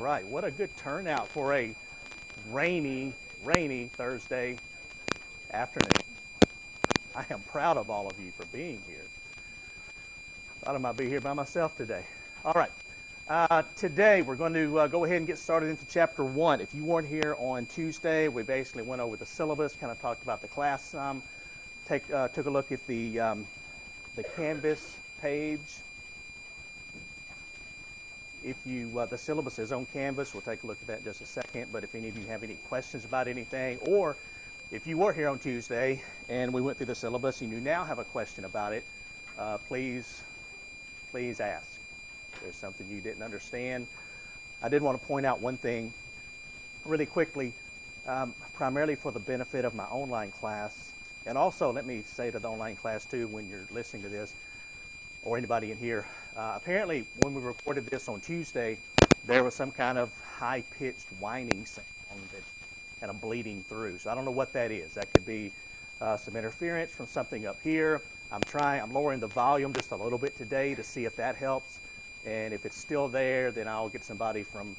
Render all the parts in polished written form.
right, what a good turnout for a rainy Thursday afternoon. I am proud of all of you for being here. Thought I might be here by myself today. All right, today we're going to go ahead and get started into chapter 1. If you weren't here on Tuesday, we basically went over the syllabus, kind of talked about the class some, took a look at the Canvas page. If you, the syllabus is on Canvas, we'll take a look at that in just a second, but if any of you have any questions about anything, or if you were here on Tuesday and we went through the syllabus and you now have a question about it, please ask. If there's something you didn't understand. I did want to point out one thing really quickly, primarily for the benefit of my online class, and also let me say to the online class too when you're listening to this, or anybody in here, apparently when we recorded this on Tuesday, there was some kind of high-pitched whining sound that kind of bleeding through. So I don't know what that is. That could be some interference from something up here. I'm lowering the volume just a little bit today to see if that helps. And if it's still there, then I'll get somebody from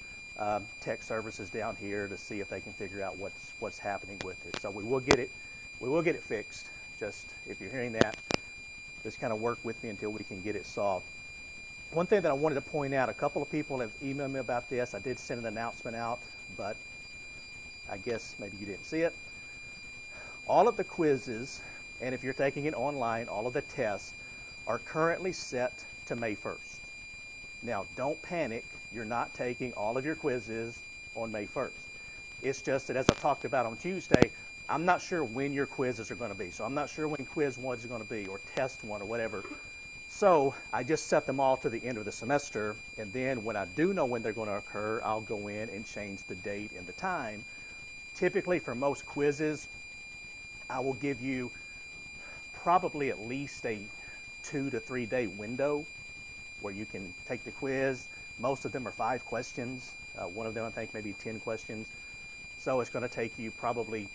tech services down here to see if they can figure out what's happening with it. So we will get it fixed. Just if you're hearing that, just kind of work with me until we can get it solved. One thing that I wanted to point out, a couple of people have emailed me about this. I did send an announcement out, but I guess maybe you didn't see it. All of the quizzes, and if you're taking it online, all of the tests are currently set to May 1st. Now, don't panic. You're not taking all of your quizzes on May 1st. It's just that as I talked about on Tuesday, I'm not sure when your quizzes are going to be. So I'm not sure when quiz 1 is going to be, or test 1, or whatever. So I just set them all to the end of the semester, and then when I do know when they're going to occur, I'll go in and change the date and the time. Typically for most quizzes, I will give you probably at least a 2 to 3 day window where you can take the quiz. Most of them are 5 questions. One of them I think maybe 10 questions. So it's going to take you probably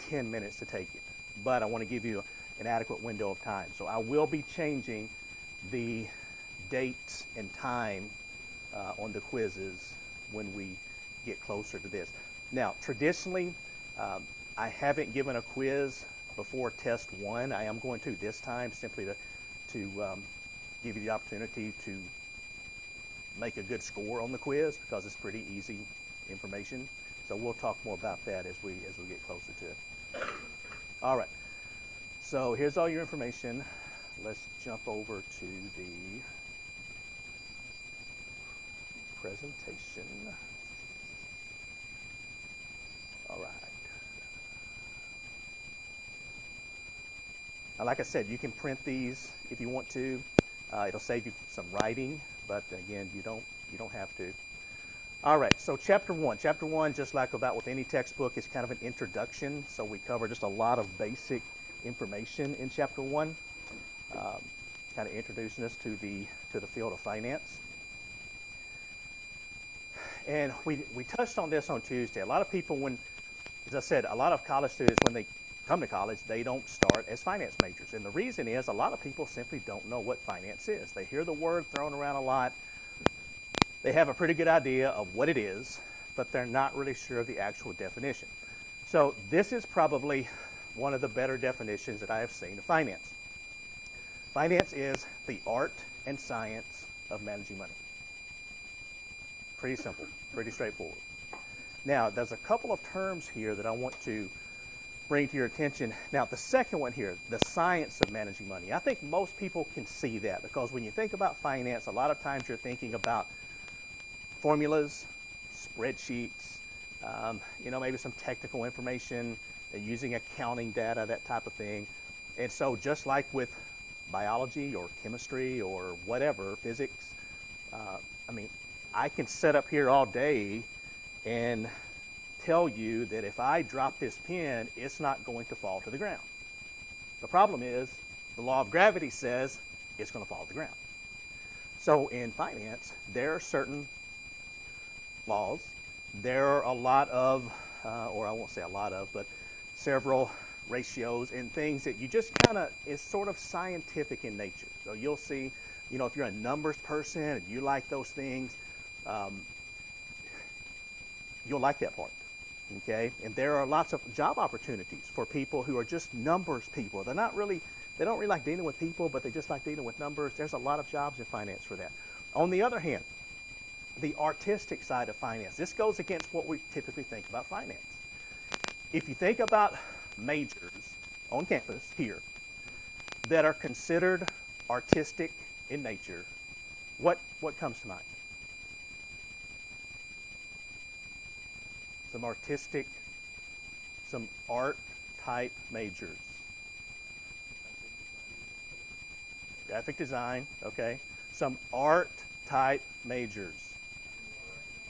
10 minutes to take it, but I want to give you an adequate window of time. So I will be changing the dates and time on the quizzes when we get closer to this. Now, traditionally, I haven't given a quiz before test 1. I am going to this time simply to give you the opportunity to make a good score on the quiz because it's pretty easy information. So we'll talk more about that as we get closer to it. All right. So here's all your information. Let's jump over to the presentation. All right. Now, like I said, you can print these if you want to. It'll save you some writing, but again, you don't have to. All right, so chapter 1. Chapter 1, just like about with any textbook, is kind of an introduction. So we cover just a lot of basic information in chapter 1, kind of introducing us to the field of finance. And we touched on this on Tuesday. A lot of people, as I said, a lot of college students, when they come to college, they don't start as finance majors. And the reason is a lot of people simply don't know what finance is. They hear the word thrown around a lot. They have a pretty good idea of what it is, but they're not really sure of the actual definition. So this is probably one of the better definitions that I have seen of finance. Finance is the art and science of managing money. Pretty simple, pretty straightforward. Now, there's a couple of terms here that I want to bring to your attention. Now, the second one here, the science of managing money. I think most people can see that because when you think about finance, a lot of times you're thinking about formulas, spreadsheets, maybe some technical information, using accounting data, that type of thing. And so just like with biology or chemistry or whatever, physics, I can sit up here all day and tell you that if I drop this pen, it's not going to fall to the ground. The problem is the law of gravity says it's going to fall to the ground. So in finance, there are certain laws. There are a lot of, or I won't say a lot of, but several ratios and things that you just kind of, is sort of scientific in nature. So you'll see, if you're a numbers person and you like those things, you'll like that part. Okay, and there are lots of job opportunities for people who are just numbers people. They don't really like dealing with people, but they just like dealing with numbers. There's a lot of jobs in finance for that. On the other hand, the artistic side of finance, this goes against what we typically think about finance. If you think about majors on campus here that are considered artistic in nature, what comes to mind? Some artistic, some art type majors. Graphic design, okay. Some art type majors.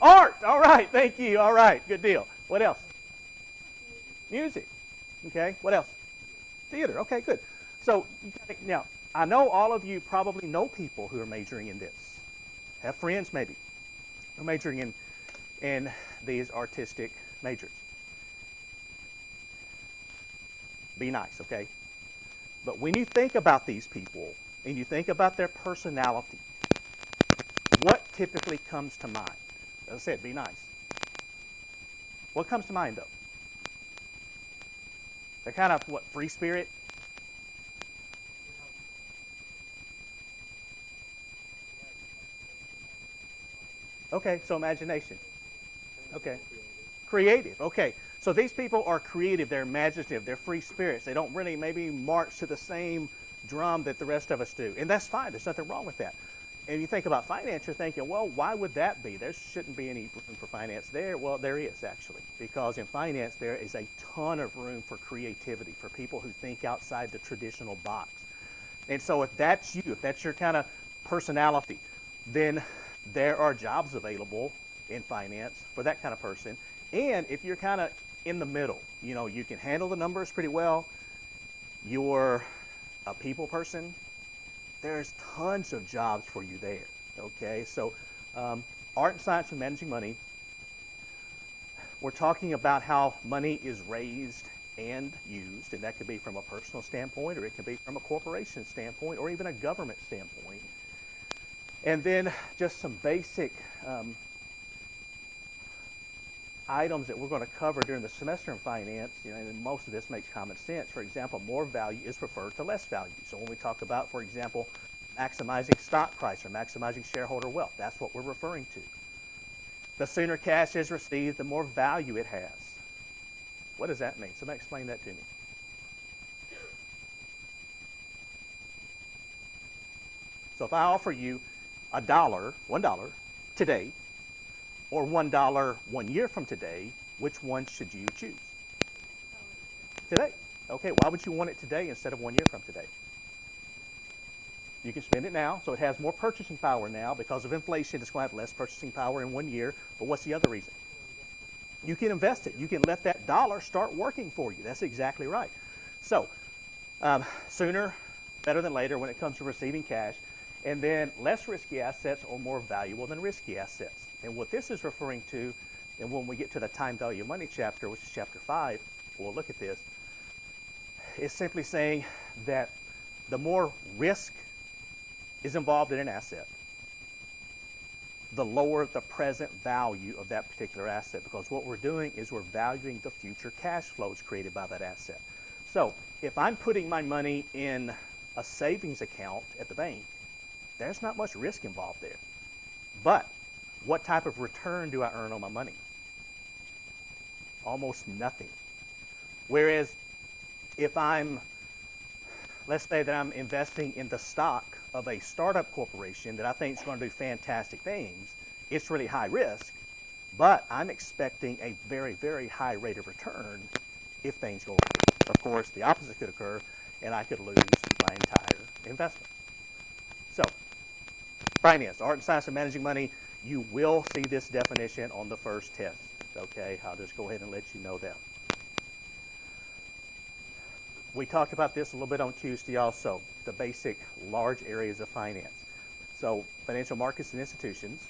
Art, all right, thank you, all right, good deal. What else? Music, okay, what else? Theater, okay, good. So, now, I know all of you probably know people who are majoring in this. Have friends, maybe, who are majoring in these artistic majors. Be nice, okay? But when you think about these people and you think about their personality, what typically comes to mind? As I said, be nice. What comes to mind, though? They're kind of, what, free spirit? Okay, so imagination. Okay. Creative. Okay. So these people are creative, they're imaginative, they're free spirits. They don't really maybe march to the same drum that the rest of us do. And that's fine. There's nothing wrong with that. And you think about finance, you're thinking, well, why would that be? There shouldn't be any room for finance there. Well, there is actually, because in finance there is a ton of room for creativity, for people who think outside the traditional box. And so if that's you, if that's your kind of personality, then there are jobs available in finance for that kind of person. And if you're kind of in the middle, you know, you can handle the numbers pretty well, you're a people person, there's tons of jobs for you there, okay? So art and science and managing money, we're talking about how money is raised and used, and that could be from a personal standpoint, or it could be from a corporation standpoint, or even a government standpoint. And then just some basic items that we're going to cover during the semester in finance, you know, and most of this makes common sense. For example, more value is preferred to less value. So when we talk about, for example, maximizing stock price or maximizing shareholder wealth, that's what we're referring to. The sooner cash is received, the more value it has. What does that mean? Somebody explain that to me. So if I offer you $1 today, or $1 1 year from today, which one should you choose? Today. Okay, why would you want it today instead of 1 year from today? You can spend it now, so it has more purchasing power now. Because of inflation, it's going to have less purchasing power in 1 year. But what's the other reason? You can invest it. You can let that dollar start working for you. That's exactly right. So, sooner, better than later when it comes to receiving cash. And then less risky assets are more valuable than risky assets. And what this is referring to, and when we get to the time value of money chapter, which is chapter 5, we'll look at this, is simply saying that the more risk is involved in an asset, the lower the present value of that particular asset, because what we're doing is we're valuing the future cash flows created by that asset. So if I'm putting my money in a savings account at the bank, there's not much risk involved there. But what type of return do I earn on my money? Almost nothing. Whereas if let's say that I'm investing in the stock of a startup corporation that I think is going to do fantastic things, it's really high risk, but I'm expecting a very, very high rate of return if things go right. Of course, the opposite could occur, and I could lose my entire investment. So, finance, art and science of managing money, you will see this definition on the first test. Okay, I'll just go ahead and let you know that. We talked about this a little bit on Tuesday also, the basic large areas of finance. So financial markets and institutions,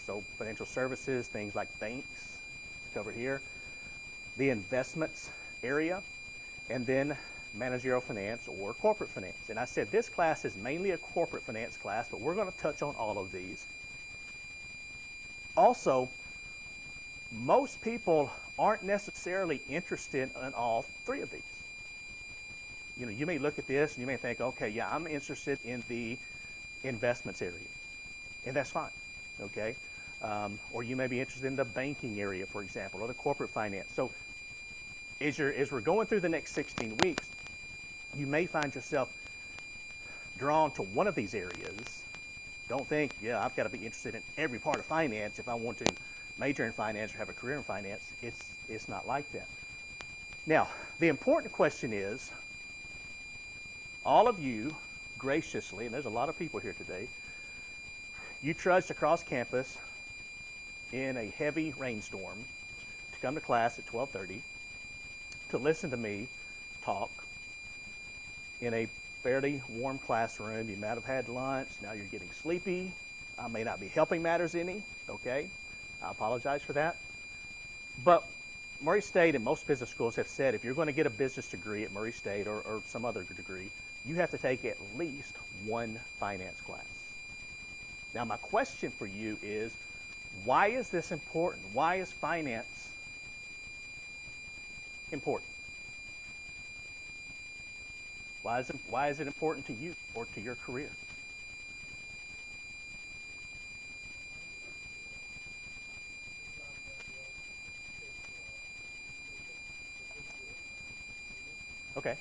so financial services, things like banks, covered here, the investments area, and then managerial finance or corporate finance. And I said this class is mainly a corporate finance class, but we're going to touch on all of these. Also, most people aren't necessarily interested in all three of these. You know, you may look at this and you may think, okay, yeah, I'm interested in the investments area, and that's fine, okay? Or you may be interested in the banking area, for example, or the corporate finance. So as we're going through the next 16 weeks, you may find yourself drawn to one of these areas. Don't think, yeah, I've got to be interested in every part of finance if I want to major in finance or have a career in finance. It's not like that. Now, the important question is, all of you graciously, and there's a lot of people here today, you trudged across campus in a heavy rainstorm to come to class at 12:30 to listen to me talk in a fairly warm classroom. You might have had lunch. Now you're getting sleepy. I may not be helping matters any, okay? I apologize for that. But Murray State and most business schools have said if you're going to get a business degree at Murray State or some other degree, you have to take at least one finance class. Now my question for you is, why is this important? Why is finance important? Why is it important to you or to your career? Okay.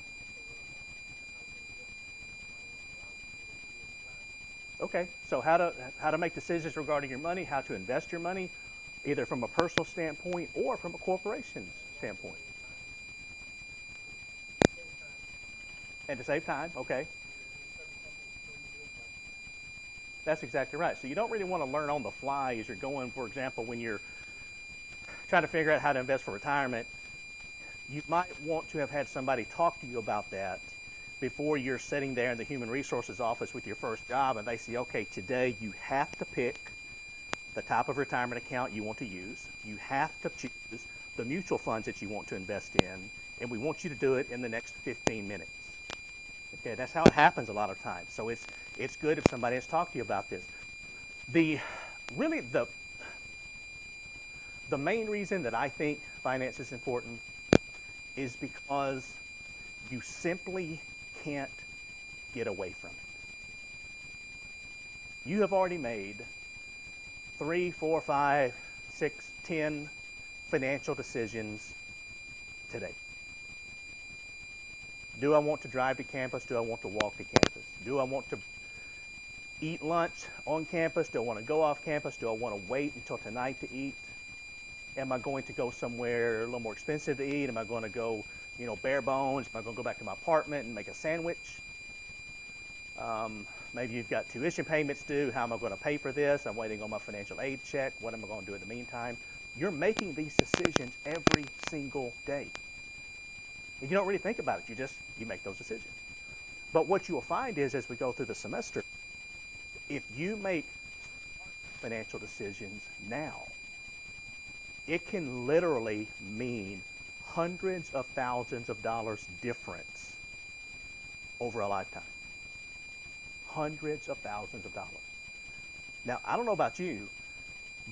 Okay. So how to make decisions regarding your money, how to invest your money, either from a personal standpoint or from a corporation's standpoint. And to save time, okay. That's exactly right. So you don't really want to learn on the fly as you're going. For example, when you're trying to figure out how to invest for retirement, you might want to have had somebody talk to you about that before you're sitting there in the human resources office with your first job and they say, okay, today you have to pick the type of retirement account you want to use. You have to choose the mutual funds that you want to invest in, and we want you to do it in the next 15 minutes. Okay, that's how it happens a lot of times. So it's good if somebody has talked to you about this. The main reason that I think finance is important is because you simply can't get away from it. You have already made 3, 4, 5, 6, 10 financial decisions today. Do I want to drive to campus? Do I want to walk to campus? Do I want to eat lunch on campus? Do I want to go off campus? Do I want to wait until tonight to eat? Am I going to go somewhere a little more expensive to eat? Am I going to go, bare bones? Am I going to go back to my apartment and make a sandwich? Maybe you've got tuition payments due. How am I going to pay for this? I'm waiting on my financial aid check. What am I going to do in the meantime? You're making these decisions every single day. And you don't really think about it. You make those decisions. But what you will find is as we go through the semester, if you make financial decisions now, it can literally mean hundreds of thousands of dollars difference over a lifetime. Hundreds of thousands of dollars. Now, I don't know about you,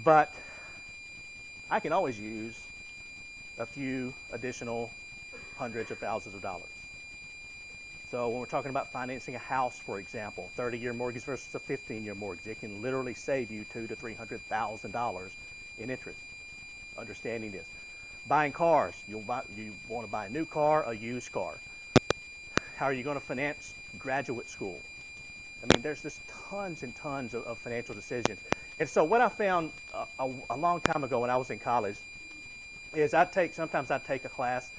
but I can always use a few additional hundreds of thousands of dollars. So when we're talking about financing a house, for example, 30-year mortgage versus a 15-year mortgage, it can literally save you $200,000 to $300,000 in interest. Understanding this. Buying cars, you want to buy a new car, a used car. How are you going to finance graduate school? I mean, there's just tons and tons of financial decisions. And so what I found a long time ago when I was in college is sometimes I'd take a class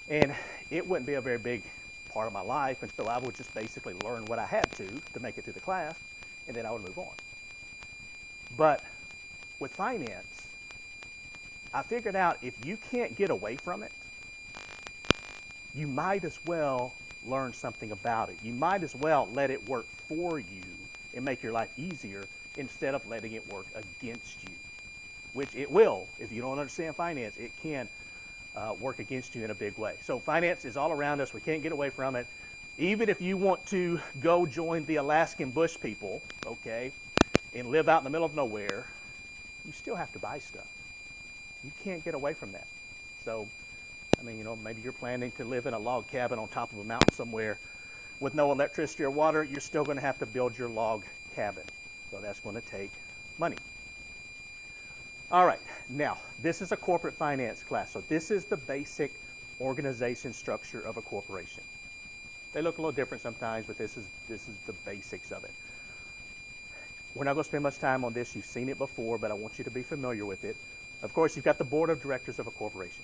and it wouldn't be a very big part of my life, and so I would just basically learn what I had to make it through the class, and then I would move on. But with finance, I figured out if you can't get away from it, you might as well learn something about it. You might as well let it work for you and make your life easier instead of letting it work against you, which it will. If you don't understand finance, it can work against you in a big way. So finance is all around us. We can't get away from it. Even if you want to go join the Alaskan bush people, okay, and live out in the middle of nowhere, you still have to buy stuff. You can't get away from that. So, I mean, maybe you're planning to live in a log cabin on top of a mountain somewhere with no electricity or water. You're still going to have to build your log cabin. So that's going to take money. All right, now this is a corporate finance class. So this is the basic organization structure of a corporation. They look a little different sometimes, but this is the basics of it. We're not going to spend much time on this. You've seen it before, but I want you to be familiar with it. Of course, you've got the board of directors of a corporation.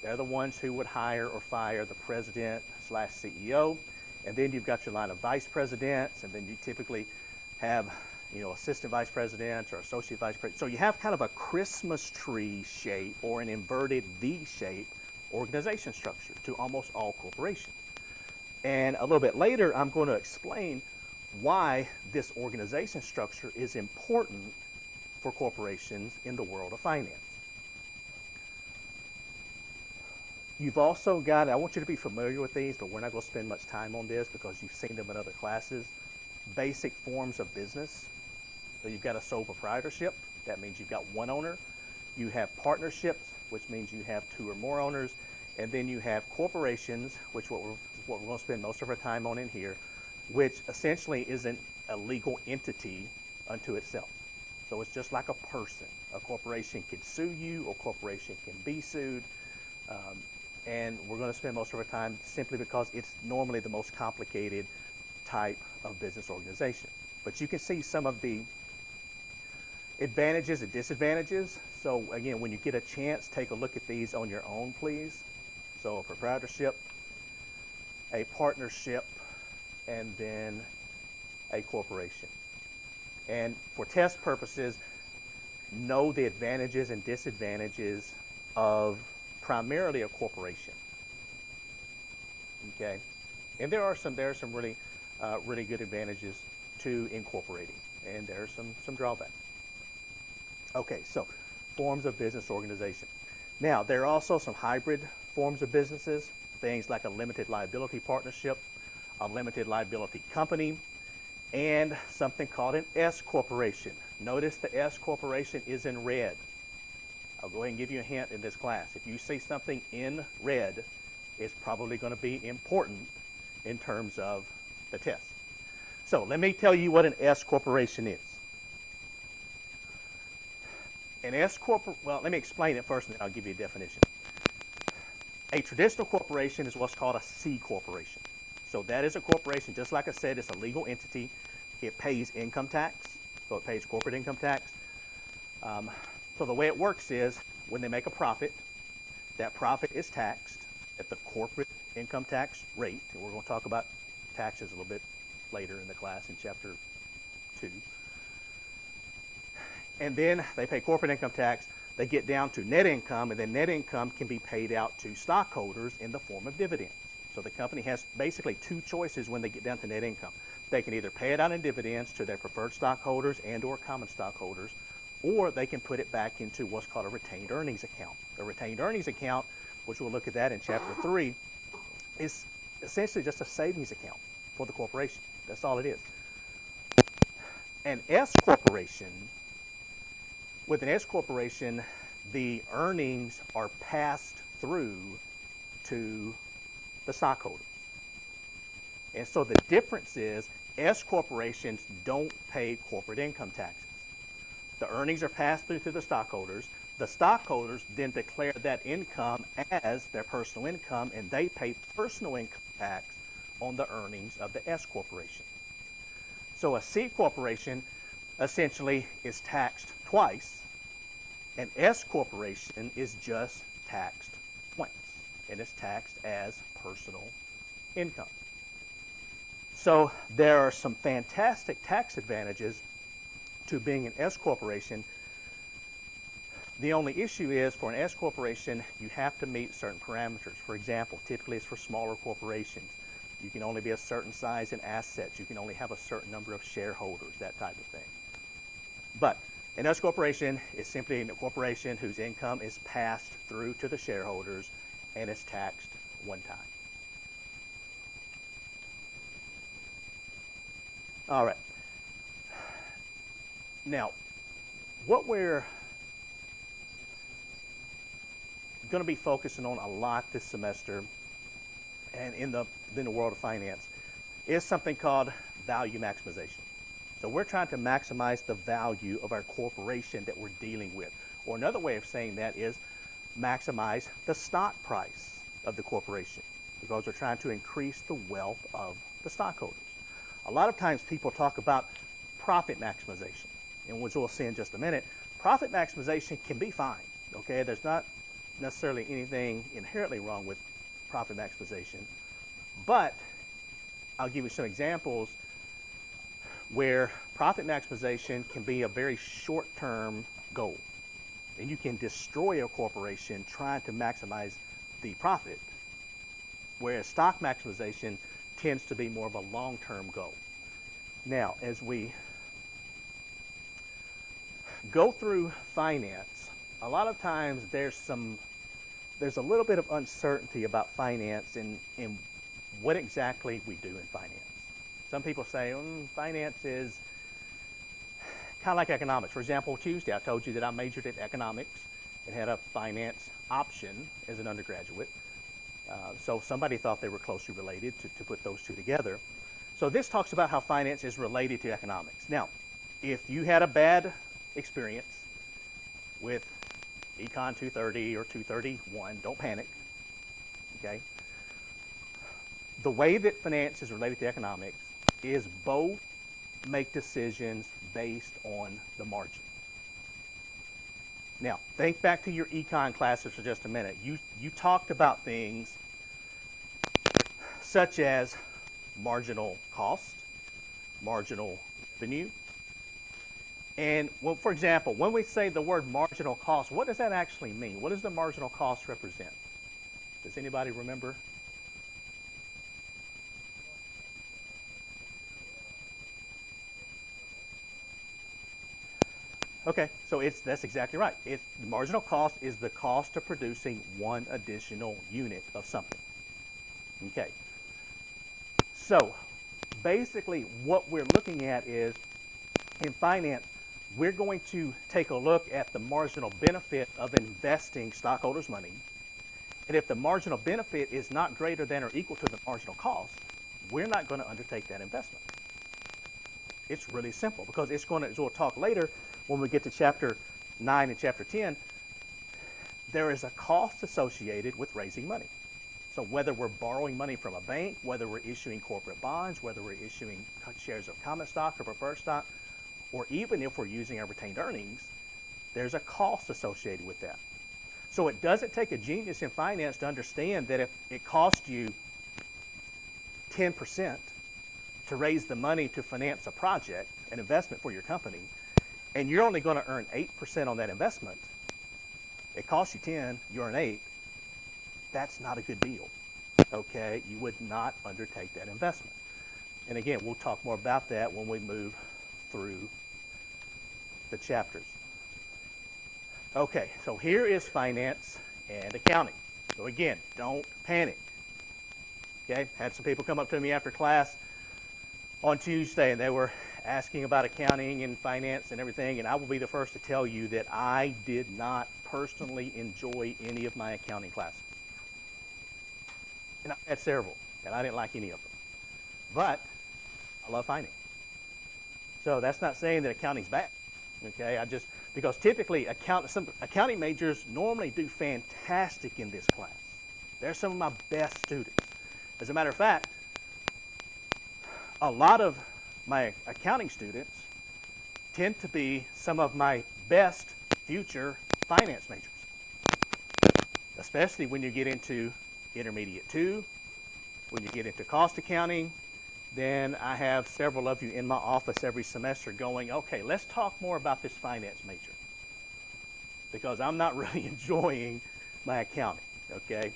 They're the ones who would hire or fire the president/CEO. And then you've got your line of vice presidents, and then you typically have, assistant vice presidents or associate vice presidents. So you have kind of a Christmas tree shape or an inverted V shape organization structure to almost all corporations. And a little bit later, I'm going to explain why this organization structure is important for corporations in the world of finance. You've also got, I want you to be familiar with these, but we're not going to spend much time on this because you've seen them in other classes. Basic forms of business. So you've got a sole proprietorship. That means you've got one owner. You have partnerships, which means you have two or more owners. And then you have corporations, which what we're going to spend most of our time on in here, which essentially isn't a legal entity unto itself. So it's just like a person. A corporation can sue you, or a corporation can be sued. And we're going to spend most of our time simply because it's normally the most complicated type of business organization. But you can see some of the advantages and disadvantages. So again, when you get a chance, take a look at these on your own, please. So a proprietorship, a partnership, and then a corporation. And for test purposes, know the advantages and disadvantages of primarily a corporation. Okay, and there are some really really good advantages to incorporating, and there are some drawbacks. Okay, so forms of business organization. Now there are also some hybrid forms of businesses, things like a limited liability partnership, a limited liability company, and something called an S corporation. Notice the S corporation is in red. I'll go ahead and give you a hint in this class. If you see something in red, it's probably going to be important in terms of the test. So let me tell you what an S corporation is. Well, let me explain it first and then I'll give you a definition. A traditional corporation is what's called a C corporation. So that is a corporation, just like I said, it's a legal entity. It pays income tax, so it pays corporate income tax. So the way it works is when they make a profit, that profit is taxed at the corporate income tax rate. And we're going to talk about taxes a little bit later in the class in chapter 2. And then they pay corporate income tax. They get down to net income, and then net income can be paid out to stockholders in the form of dividends. So the company has basically two choices when they get down to net income. They can either pay it out in dividends to their preferred stockholders and or common stockholders, or they can put it back into what's called a retained earnings account. A retained earnings account, which we'll look at that in chapter 3, is essentially just a savings account for the corporation. That's all it is. An S corporation, with an S corporation, the earnings are passed through to the stockholders. And so the difference is S corporations don't pay corporate income taxes. The earnings are passed through to the stockholders. The stockholders then declare that income as their personal income, and they pay personal income tax on the earnings of the S corporation. So a C corporation essentially is taxed twice. An S corporation is just taxed once, and it's taxed as personal income. So there are some fantastic tax advantages to being an S corporation. The only issue is for an S corporation, you have to meet certain parameters. For example, typically it's for smaller corporations. You can only be a certain size in assets. You can only have a certain number of shareholders, that type of thing. But an S corporation is simply a corporation whose income is passed through to the shareholders and is taxed one time. All right. Now, what we're going to be focusing on a lot this semester and in the world of finance is something called value maximization. So we're trying to maximize the value of our corporation that we're dealing with. Or another way of saying that is maximize the stock price of the corporation, because we're trying to increase the wealth of the stockholders. A lot of times people talk about profit maximization, and which we'll see in just a minute. Profit maximization can be fine, okay? There's not necessarily anything inherently wrong with profit maximization, but I'll give you some examples where profit maximization can be a very short-term goal, and you can destroy a corporation trying to maximize the profit, whereas stock maximization tends to be more of a long-term goal. Now, as we go through finance, a lot of times there's a little bit of uncertainty about finance and what exactly we do in finance. Some people say finance is kind of like economics. For example, Tuesday I told you that I majored in economics and had a finance option as an undergraduate. So somebody thought they were closely related to put those two together. So this talks about how finance is related to economics. Now, if you had a bad experience with Econ 230 or 231, don't panic, okay? The way that finance is related to economics is both make decisions based on the margin. Now, think back to your econ classes for just a minute. You talked about things such as marginal cost, marginal revenue. And well, for example, when we say the word marginal cost, what does that actually mean? What does the marginal cost represent? Does anybody remember? Okay, so that's exactly right. The marginal cost is the cost of producing one additional unit of something. Okay. So basically what we're looking at is, in finance, we're going to take a look at the marginal benefit of investing stockholders' money. And if the marginal benefit is not greater than or equal to the marginal cost, we're not going to undertake that investment. It's really simple, because it's going to, as we'll talk later when we get to chapter 9 and chapter 10, there is a cost associated with raising money. So whether we're borrowing money from a bank, whether we're issuing corporate bonds, whether we're issuing shares of common stock or preferred stock, or even if we're using our retained earnings, there's a cost associated with that. So it doesn't take a genius in finance to understand that if it costs you 10% to raise the money to finance a project, an investment for your company, and you're only going to earn 8% on that investment, it costs you 10, you earn 8, that's not a good deal, okay? You would not undertake that investment. And again, we'll talk more about that when we move through the chapters. Okay, so here is finance and accounting. So again, don't panic, okay? Had some people come up to me after class on Tuesday, and they were asking about accounting and finance and everything, and I will be the first to tell you that I did not personally enjoy any of my accounting classes. And I had several, and I didn't like any of them. But I love finance. So that's not saying that accounting's bad, okay? Because typically some accounting majors normally do fantastic in this class. They're some of my best students. As a matter of fact, a lot of my accounting students tend to be some of my best future finance majors, especially when you get into Intermediate 2, when you get into cost accounting. Then I have several of you in my office every semester going, okay, let's talk more about this finance major, because I'm not really enjoying my accounting, okay?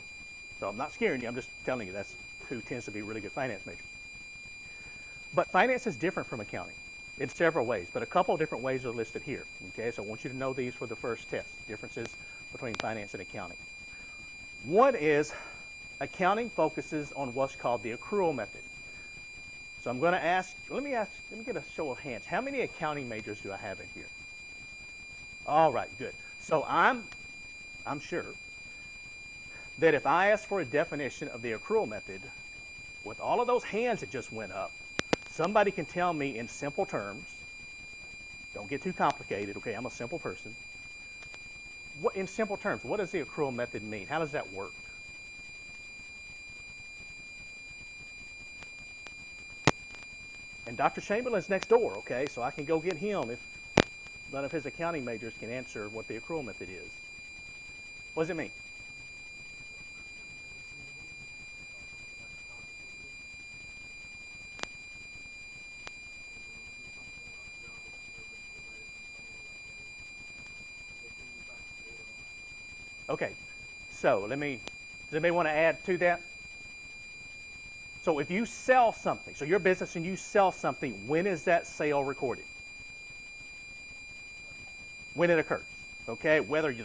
So I'm not scaring you, I'm just telling you that's who tends to be really good finance majors. But finance is different from accounting in several ways, but a couple of different ways are listed here, okay? So I want you to know these for the first test, differences between finance and accounting. One is accounting focuses on what's called the accrual method. So I'm going to ask, let me get a show of hands. How many accounting majors do I have in here? All right, good. So I'm sure that if I ask for a definition of the accrual method, with all of those hands that just went up, somebody can tell me in simple terms, don't get too complicated, okay, I'm a simple person. In simple terms, what does the accrual method mean? How does that work? And Dr. Chamberlain's next door, okay, so I can go get him if none of his accounting majors can answer what the accrual method is. What does it mean? Okay, so does anybody want to add to that? So if you sell something, so your business and you sell something, when is that sale recorded? When it occurs, okay? Whether you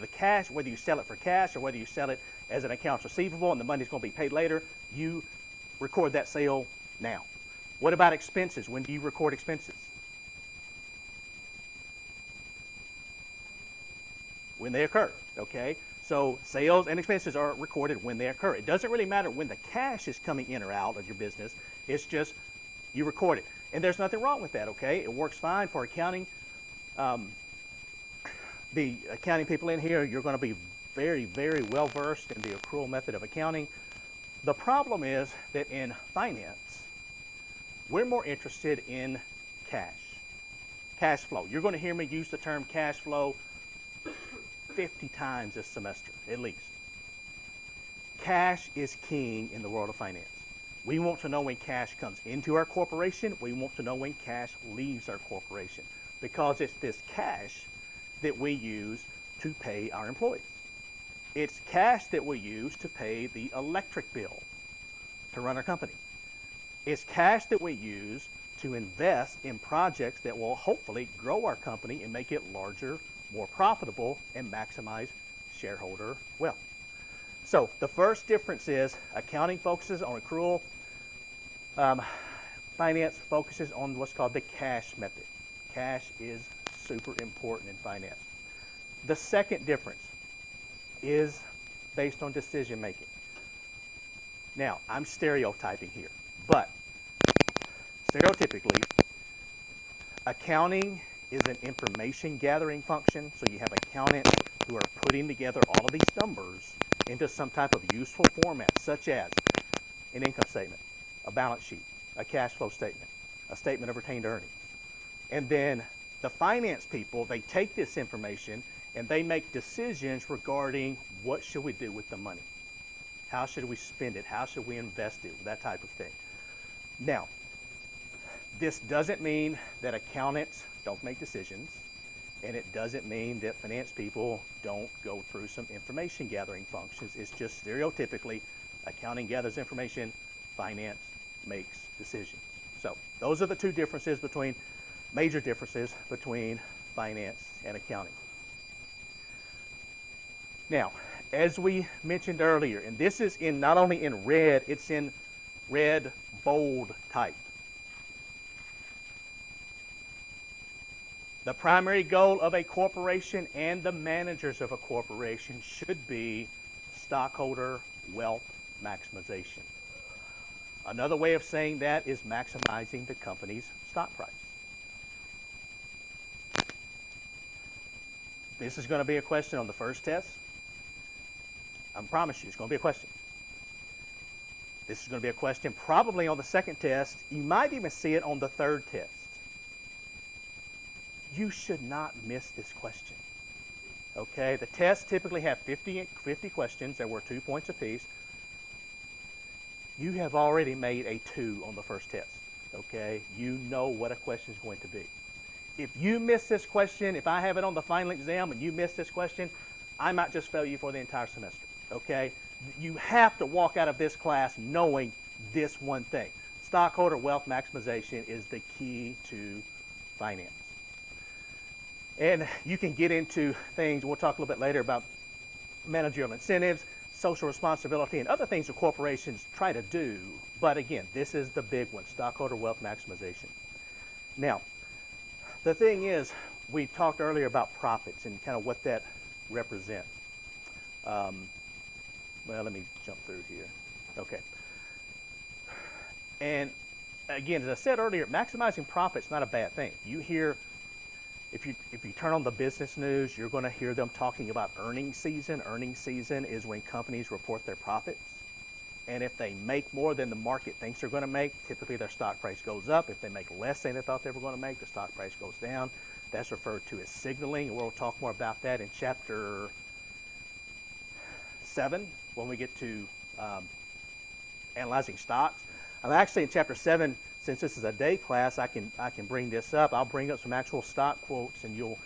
sell it for cash or whether you sell it as an accounts receivable and the money's going to be paid later, you record that sale now. What about expenses? When do you record expenses? When they occur, okay? So sales and expenses are recorded when they occur. It doesn't really matter when the cash is coming in or out of your business. It's just you record it. And there's nothing wrong with that, okay? It works fine for accounting. The accounting people in here, you're going to be very, very well versed in the accrual method of accounting. The problem is that in finance, we're more interested in cash flow. You're going to hear me use the term cash flow 50 times this semester, at least. Cash is king in the world of finance. We want to know when cash comes into our corporation. We want to know when cash leaves our corporation, because it's this cash that we use to pay our employees. It's cash that we use to pay the electric bill to run our company. It's cash that we use to invest in projects that will hopefully grow our company and make it larger, more profitable, and maximize shareholder wealth. So the first difference is accounting focuses on accrual. Finance focuses on what's called the cash method. Cash is super important in finance. The second difference is based on decision making. Now, I'm stereotyping here, but stereotypically, accounting is an information gathering function. So you have accountants who are putting together all of these numbers into some type of useful format, such as an income statement, a balance sheet, a cash flow statement, a statement of retained earnings. And then the finance people, they take this information and they make decisions regarding what should we do with the money. How should we spend it? How should we invest it? That type of thing. Now, this doesn't mean that accountants don't make decisions, and it doesn't mean that finance people don't go through some information gathering functions. It's just stereotypically, accounting gathers information, finance makes decisions. So those are the two major differences between finance and accounting. Now, as we mentioned earlier, and this is not only in red, it's in red bold type. The primary goal of a corporation and the managers of a corporation should be stockholder wealth maximization. Another way of saying that is maximizing the company's stock price. This is going to be a question on the first test. I promise you, it's going to be a question. This is going to be a question probably on the second test. You might even see it on the third test. You should not miss this question. Okay, the tests typically have 50 questions. There were 2 points apiece. You have already made a 2 on the first test. Okay, you know what a question is going to be. If you miss this question, if I have it on the final exam and you miss this question, I might just fail you for the entire semester. Okay, you have to walk out of this class knowing this one thing. Stockholder wealth maximization is the key to finance. And you can get into things, we'll talk a little bit later about managerial incentives, social responsibility, and other things that corporations try to do. But again, this is the big one, stockholder wealth maximization. Now, the thing is, we talked earlier about profits and kind of what that represents. Well, let me jump through here. Okay. And again, as I said earlier, maximizing profit is not a bad thing. You hear, if you turn on the business news, you're going to hear them talking about earnings season. Earnings season is when companies report their profits. And if they make more than the market thinks they're going to make, typically their stock price goes up. If they make less than they thought they were going to make, the stock price goes down. That's referred to as signaling, and we'll talk more about that in chapter 7 when we get to analyzing stocks. I'm actually in chapter 7. Since this is a day class, I can bring this up. I'll bring up some actual stock quotes, and you'll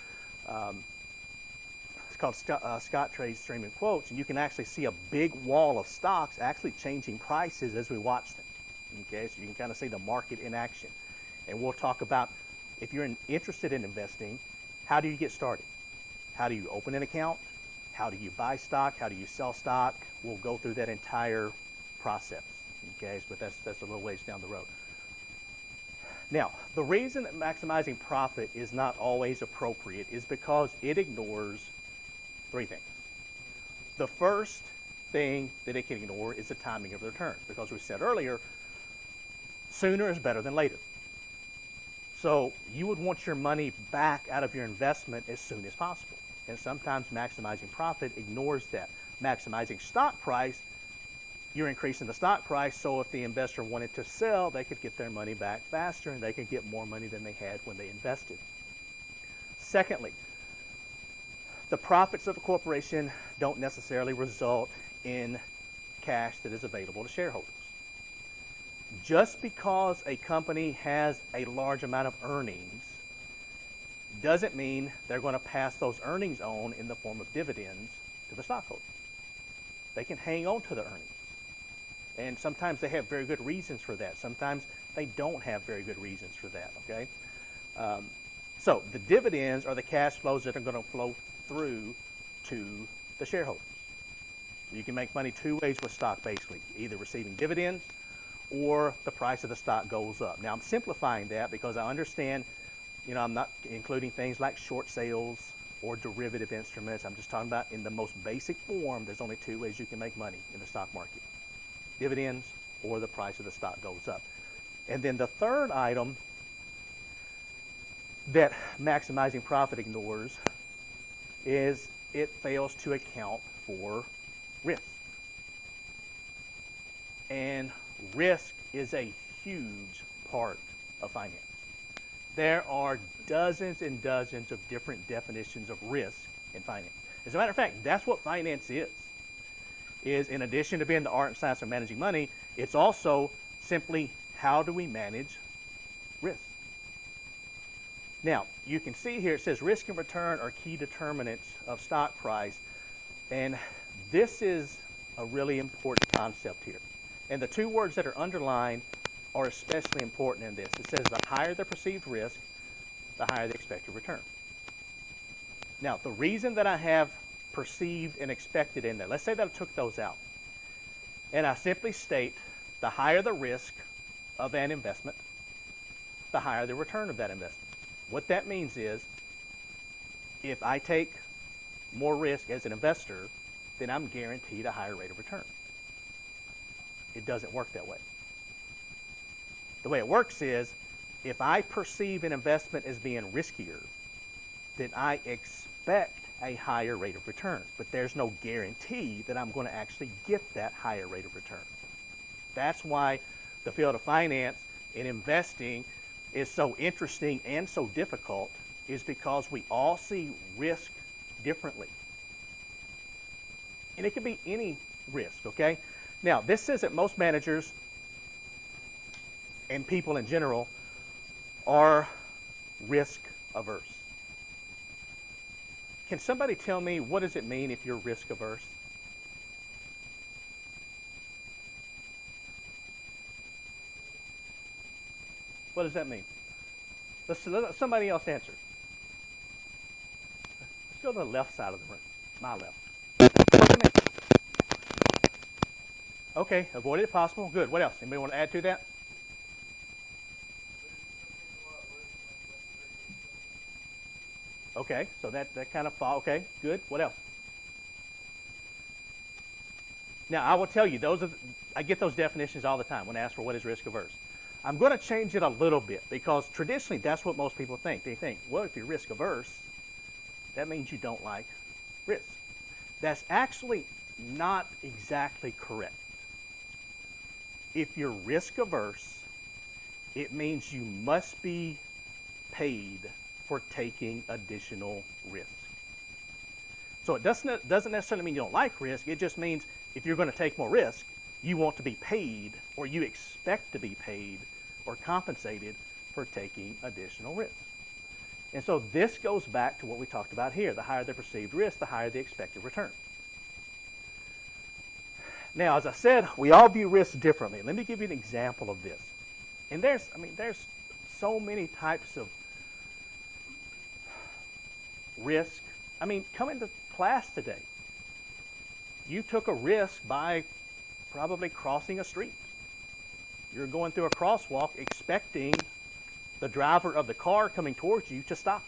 it's called Scottrade Streaming Quotes, and you can actually see a big wall of stocks actually changing prices as we watch them. Okay, so you can kind of see the market in action. And we'll talk about, if you're interested in investing, how do you get started? How do you open an account? How do you buy stock? How do you sell stock? We'll go through that entire process. Okay, but that's a little ways down the road. Now, the reason that maximizing profit is not always appropriate is because it ignores 3 things. The first thing that it can ignore is the timing of the returns, because we said earlier, sooner is better than later. So you would want your money back out of your investment as soon as possible. And sometimes maximizing profit ignores that. Maximizing stock price, you're increasing the stock price, so if the investor wanted to sell, they could get their money back faster and they could get more money than they had when they invested. Secondly, the profits of a corporation don't necessarily result in cash that is available to shareholders. Just because a company has a large amount of earnings doesn't mean they're going to pass those earnings on in the form of dividends to the stockholders. They can hang on to the earnings. And sometimes they have very good reasons for that. Sometimes they don't have very good reasons for that, okay? So the dividends are the cash flows that are going to flow through to the shareholders. You can make money 2 ways with stock, basically, either receiving dividends or the price of the stock goes up. Now, I'm simplifying that because I understand, I'm not including things like short sales or derivative instruments. I'm just talking about in the most basic form, there's only 2 ways you can make money in the stock market: dividends or the price of the stock goes up. And then the third item that maximizing profit ignores is it fails to account for risk. And risk is a huge part of finance. There are dozens and dozens of different definitions of risk in finance. As a matter of fact, that's what finance is in addition to being the art and science of managing money, it's also simply how do we manage risk. Now, you can see here it says risk and return are key determinants of stock price, and this is a really important concept here. And the 2 words that are underlined are especially important in this. It says the higher the perceived risk, the higher the expected return. Now, the reason that I have perceived and expected in there, let's say that I took those out, and I simply state the higher the risk of an investment, the higher the return of that investment. What that means is if I take more risk as an investor, then I'm guaranteed a higher rate of return. It doesn't work that way. The way it works is if I perceive an investment as being riskier, then I expect a higher rate of return. But there's no guarantee that I'm going to actually get that higher rate of return. That's why the field of finance and investing is so interesting and so difficult, is because we all see risk differently. And it can be any risk, okay? Now, this says that most managers and people in general are risk averse. Can somebody tell me, what does it mean if you're risk averse? What does that mean? Let somebody else answer. Let's go to the left side of the room. My left. What does it mean? Okay, avoid it if possible. Good. What else? Anybody want to add to that? Okay, so that kind of fall. Okay, good. What else? Now, I will tell you, I get those definitions all the time when asked for what is risk averse. I'm going to change it a little bit because traditionally that's what most people think. They think, well, if you're risk averse, that means you don't like risk. That's actually not exactly correct. If you're risk averse, it means you must be paid for taking additional risk. So it doesn't necessarily mean you don't like risk. It just means if you're going to take more risk, you want to be paid, or you expect to be paid or compensated for taking additional risk. And so this goes back to what we talked about here. The higher the perceived risk, the higher the expected return. Now, as I said, we all view risk differently. Let me give you an example of this. And there's so many types of risk. Coming to class today, you took a risk by probably crossing a street. You're going through a crosswalk expecting the driver of the car coming towards you to stop.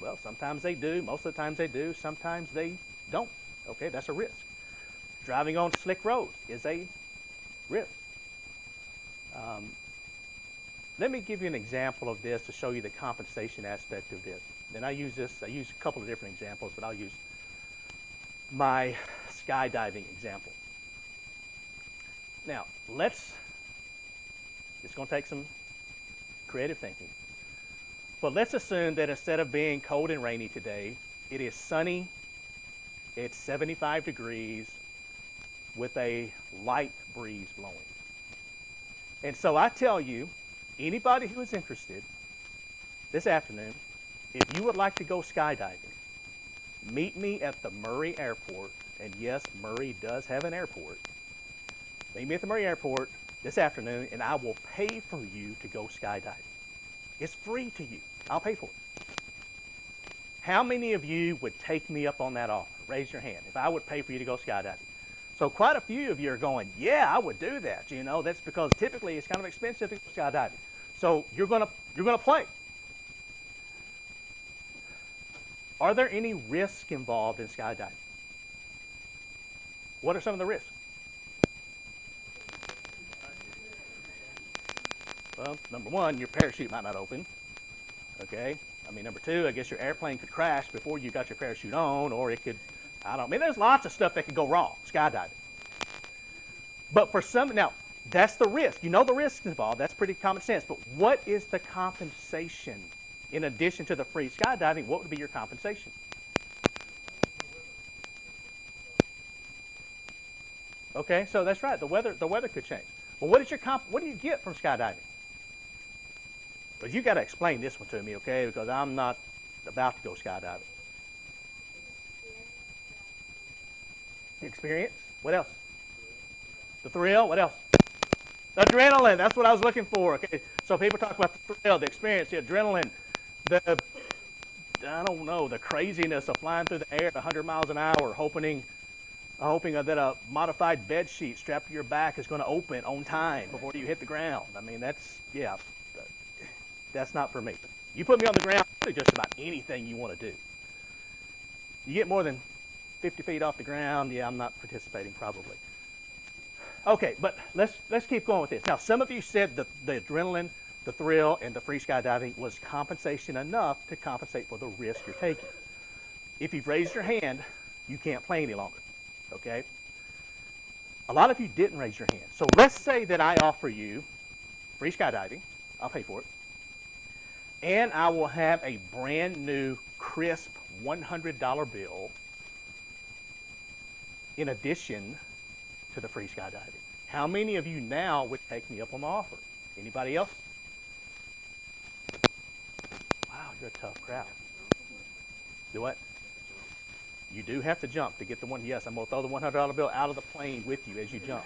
Well, sometimes they do. Most of the times they do. Sometimes they don't. Okay, that's a risk. Driving on slick roads is a risk. Let me give you an example of this to show you the compensation aspect of this. And I use a couple of different examples, but I'll use my skydiving example. Now, it's going to take some creative thinking. But let's assume that instead of being cold and rainy today, it is sunny, it's 75 degrees, with a light breeze blowing. And so I tell you, anybody who is interested this afternoon, if you would like to go skydiving, meet me at the Murray Airport. And yes, Murray does have an airport. Meet me at the Murray Airport this afternoon, and I will pay for you to go skydiving. It's free to you. I'll pay for it. How many of you would take me up on that offer? Raise your hand if I would pay for you to go skydiving. So quite a few of you are going, yeah, I would do that. That's because typically it's kind of expensive to go skydiving. So you're gonna play. Are there any risks involved in skydiving? What are some of the risks? Well, number one, your parachute might not open. Okay? Number two, I guess your airplane could crash before you got your parachute on, or it could, there's lots of stuff that could go wrong, skydiving. But for some, now, that's the risk. You know the risks involved. That's pretty common sense. But what is the compensation? In addition to the free skydiving, what would be your compensation? Okay, so that's right. The weather could change. Well, what do you get from skydiving? But you got to explain this one to me, okay? Because I'm not about to go skydiving. The experience. What else? The thrill. What else? The adrenaline. That's what I was looking for. Okay. So people talk about the thrill, the experience, the adrenaline, the craziness of flying through the air at 100 miles an hour, hoping that a modified bed sheet strapped to your back is going to open on time before you hit the ground. That's not for me. You put me on the ground, I'll do just about anything you want to do. You get more than 50 feet off the ground, I'm not participating probably. Okay, but let's keep going with this. Now, some of you said the adrenaline, the thrill, and the free skydiving was compensation enough to compensate for the risk you're taking. If you've raised your hand, you can't play any longer, okay? A lot of you didn't raise your hand. So let's say that I offer you free skydiving. I'll pay for it. And I will have a brand new, crisp $100 bill in addition to the free skydiving. How many of you now would take me up on the offer? Anybody else? Wow, you're a tough crowd. Do what? You do have to jump to get the one. Yes, I'm going to throw the $100 bill out of the plane with you as you jump.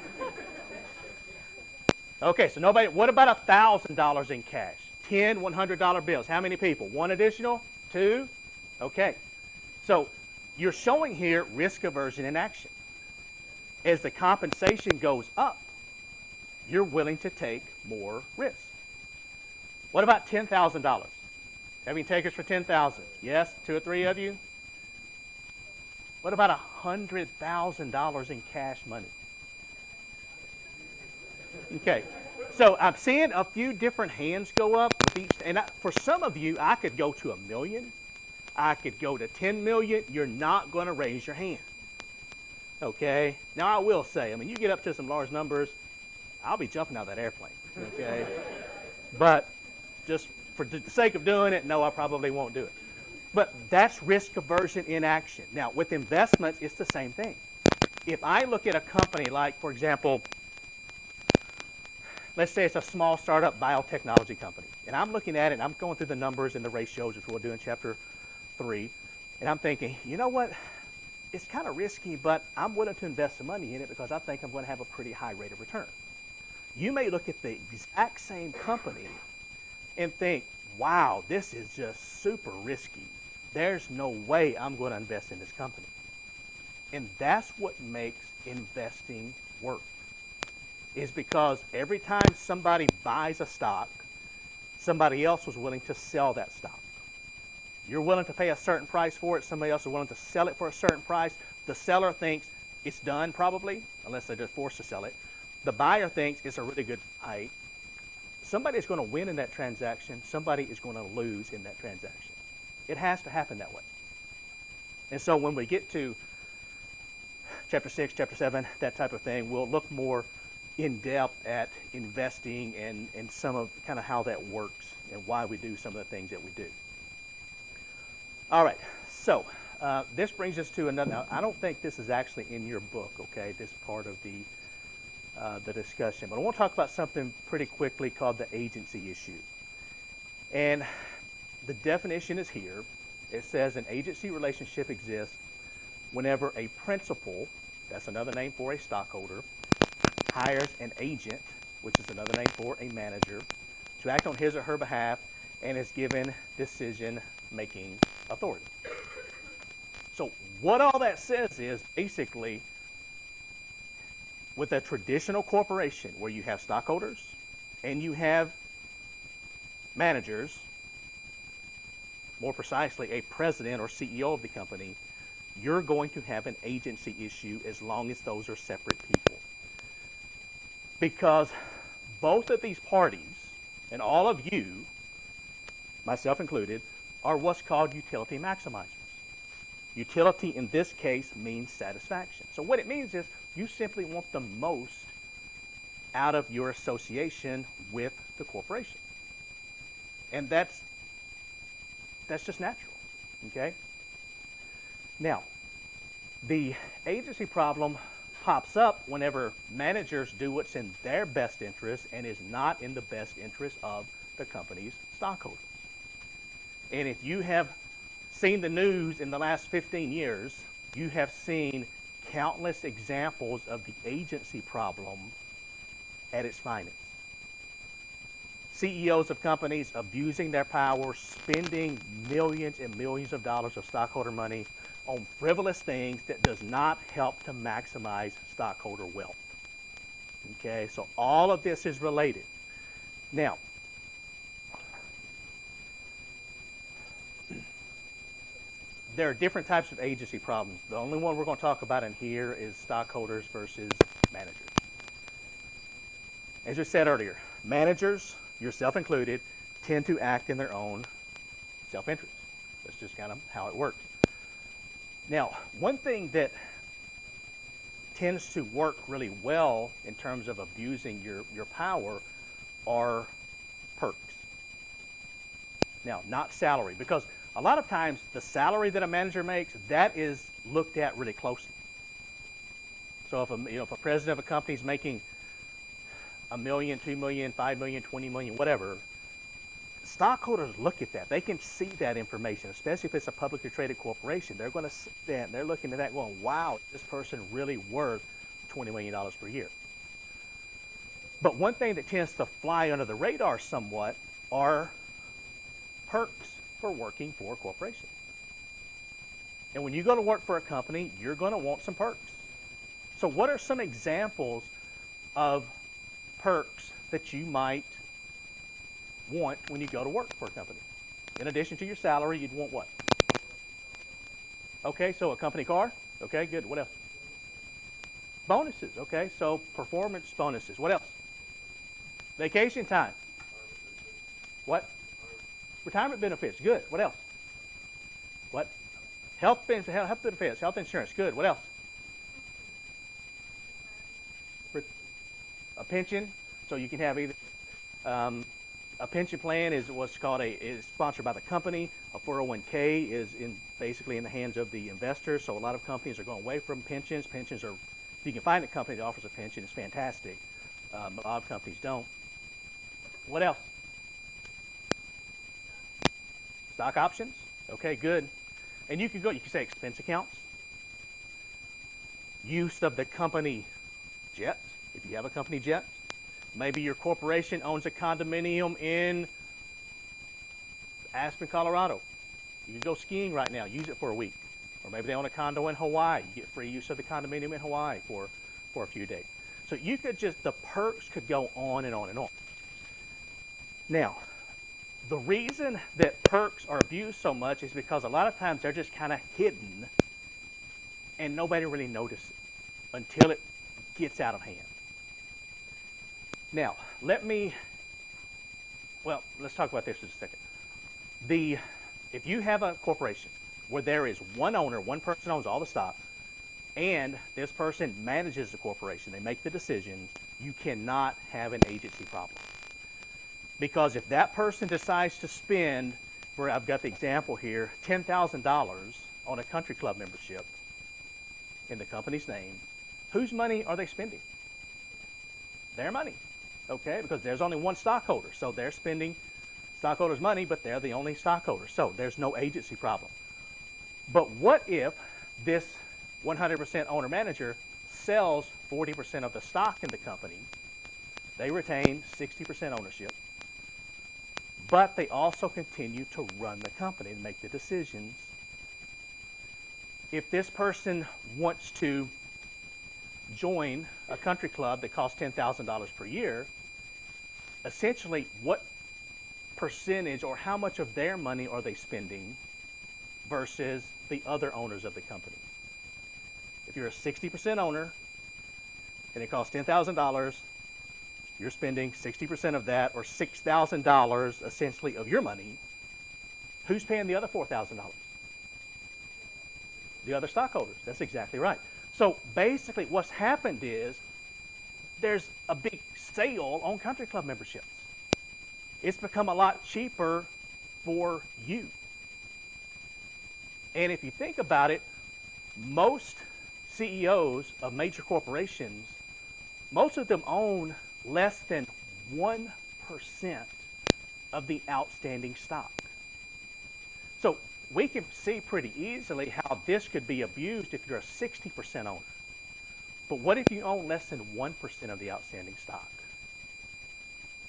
Okay, so nobody. What about $1,000 in cash? 10 $100 bills. How many people? One additional? Two? Okay. So you're showing here risk aversion in action. As the compensation goes up, you're willing to take more risk. What about $10,000? Having takers for $10,000? Yes, two or three of you? What about $100,000 in cash money? Okay, so I'm seeing a few different hands go up with each, and for some of you, I could go to $1 million. I could go to 10 million. You're not going to raise your hand. Okay. Now I will say, I mean, you get up to some large numbers, I'll be jumping out of that airplane. Okay. But just for the sake of doing it, no, I probably won't do it. But that's risk aversion in action. Now, with investments, it's the same thing. If I look at a company like, for example, let's say it's a small startup biotechnology company, and I'm looking at it, and I'm going through the numbers and the ratios, which we'll do in chapter 3, and I'm thinking, you know what? It's kind of risky, but I'm willing to invest some money in it because I think I'm going to have a pretty high rate of return. You may look at the exact same company and think, wow, this is just super risky. There's no way I'm going to invest in this company. And that's what makes investing work, is because every time somebody buys a stock, somebody else was willing to sell that stock. You're willing to pay a certain price for it. Somebody else is willing to sell it for a certain price. The seller thinks it's done probably, unless they're just forced to sell it. The buyer thinks it's a really good buy. Somebody is going to win in that transaction. Somebody is going to lose in that transaction. It has to happen that way. And so when we get to chapter 6, chapter 7, that type of thing, we'll look more in depth at investing and some of kind of how that works and why we do some of the things that we do. All right, so this brings us to another. Now, I don't think this is actually in your book, okay, this part of the discussion. But I want to talk about something pretty quickly called the agency issue. And the definition is here. It says an agency relationship exists whenever a principal, that's another name for a stockholder, hires an agent, which is another name for a manager, to act on his or her behalf and is given decision-making authority. So what all that says is basically with a traditional corporation where you have stockholders and you have managers, more precisely a president or CEO of the company, you're going to have an agency issue as long as those are separate people. Because both of these parties, and all of you, myself included, are what's called utility maximizers. Utility in this case means satisfaction. So what it means is you simply want the most out of your association with the corporation. And that's just natural, okay? Now, the agency problem pops up whenever managers do what's in their best interest and is not in the best interest of the company's stockholders. And if you have seen the news in the last 15 years, you have seen countless examples of the agency problem at its finest. CEOs of companies abusing their power, spending millions and millions of dollars of stockholder money on frivolous things that does not help to maximize stockholder wealth. Okay, so all of this is related. Now, there are different types of agency problems. The only one we're going to talk about in here is stockholders versus managers. As we said earlier, managers, yourself included, tend to act in their own self-interest. That's just kind of how it works. Now, one thing that tends to work really well in terms of abusing your power are perks. Now, not salary, because a lot of times the salary that a manager makes, that is looked at really closely. So if a president of a company is making $1 million, $2 million, $5 million, $20 million, whatever, stockholders look at that. They can see that information, especially if it's a publicly traded corporation. They're going to see that, and they're looking at that going, wow, is this person really worth $20 million per year? But one thing that tends to fly under the radar somewhat are perks for working for a corporation. And when you go to work for a company, you're going to want some perks. So what are some examples of perks that you might want when you go to work for a company? In addition to your salary, you'd want what? Okay, so a company car, Okay, good. What else? Bonuses. Okay, so performance bonuses. What else? Vacation time. What? Retirement benefits. Good. What else? What? Health benefits. Health insurance. Good. What else? A pension. So you can have either a pension plan is what's called is sponsored by the company. A 401k is basically in the hands of the investor. So a lot of companies are going away from pensions. Pensions are, if you can find a company that offers a pension, it's fantastic. A lot of companies don't. What else? Stock options. Okay, good. And you can say expense accounts. Use of the company jet, if you have a company jet. Maybe your corporation owns a condominium in Aspen, Colorado. You can go skiing right now, use it for a week. Or maybe they own a condo in Hawaii. You get free use of the condominium in Hawaii for a few days. So you could the perks could go on and on and on. Now, the reason that perks are abused so much is because a lot of times they're just kind of hidden and nobody really notices until it gets out of hand. Now, let's talk about this for just a second. If you have a corporation where there is one owner, one person owns all the stock, and this person manages the corporation, they make the decisions, you cannot have an agency problem. Because if that person decides to spend, where I've got the example here, $10,000 on a country club membership in the company's name, whose money are they spending? Their money, okay? Because there's only one stockholder, so they're spending stockholders' money, but they're the only stockholder, so there's no agency problem. But what if this 100% owner-manager sells 40% of the stock in the company? They retain 60% ownership, but they also continue to run the company and make the decisions. If this person wants to join a country club that costs $10,000 per year, essentially what percentage or how much of their money are they spending versus the other owners of the company? If you're a 60% owner and it costs $10,000, you're spending 60% of that, or $6,000 essentially of your money. Who's paying the other $4,000? The other stockholders. That's exactly right. So basically what's happened is there's a big sale on country club memberships. It's become a lot cheaper for you. And if you think about it, most CEOs of major corporations, most of them own less than 1% of the outstanding stock. So we can see pretty easily how this could be abused if you're a 60% owner. But what if you own less than 1% of the outstanding stock?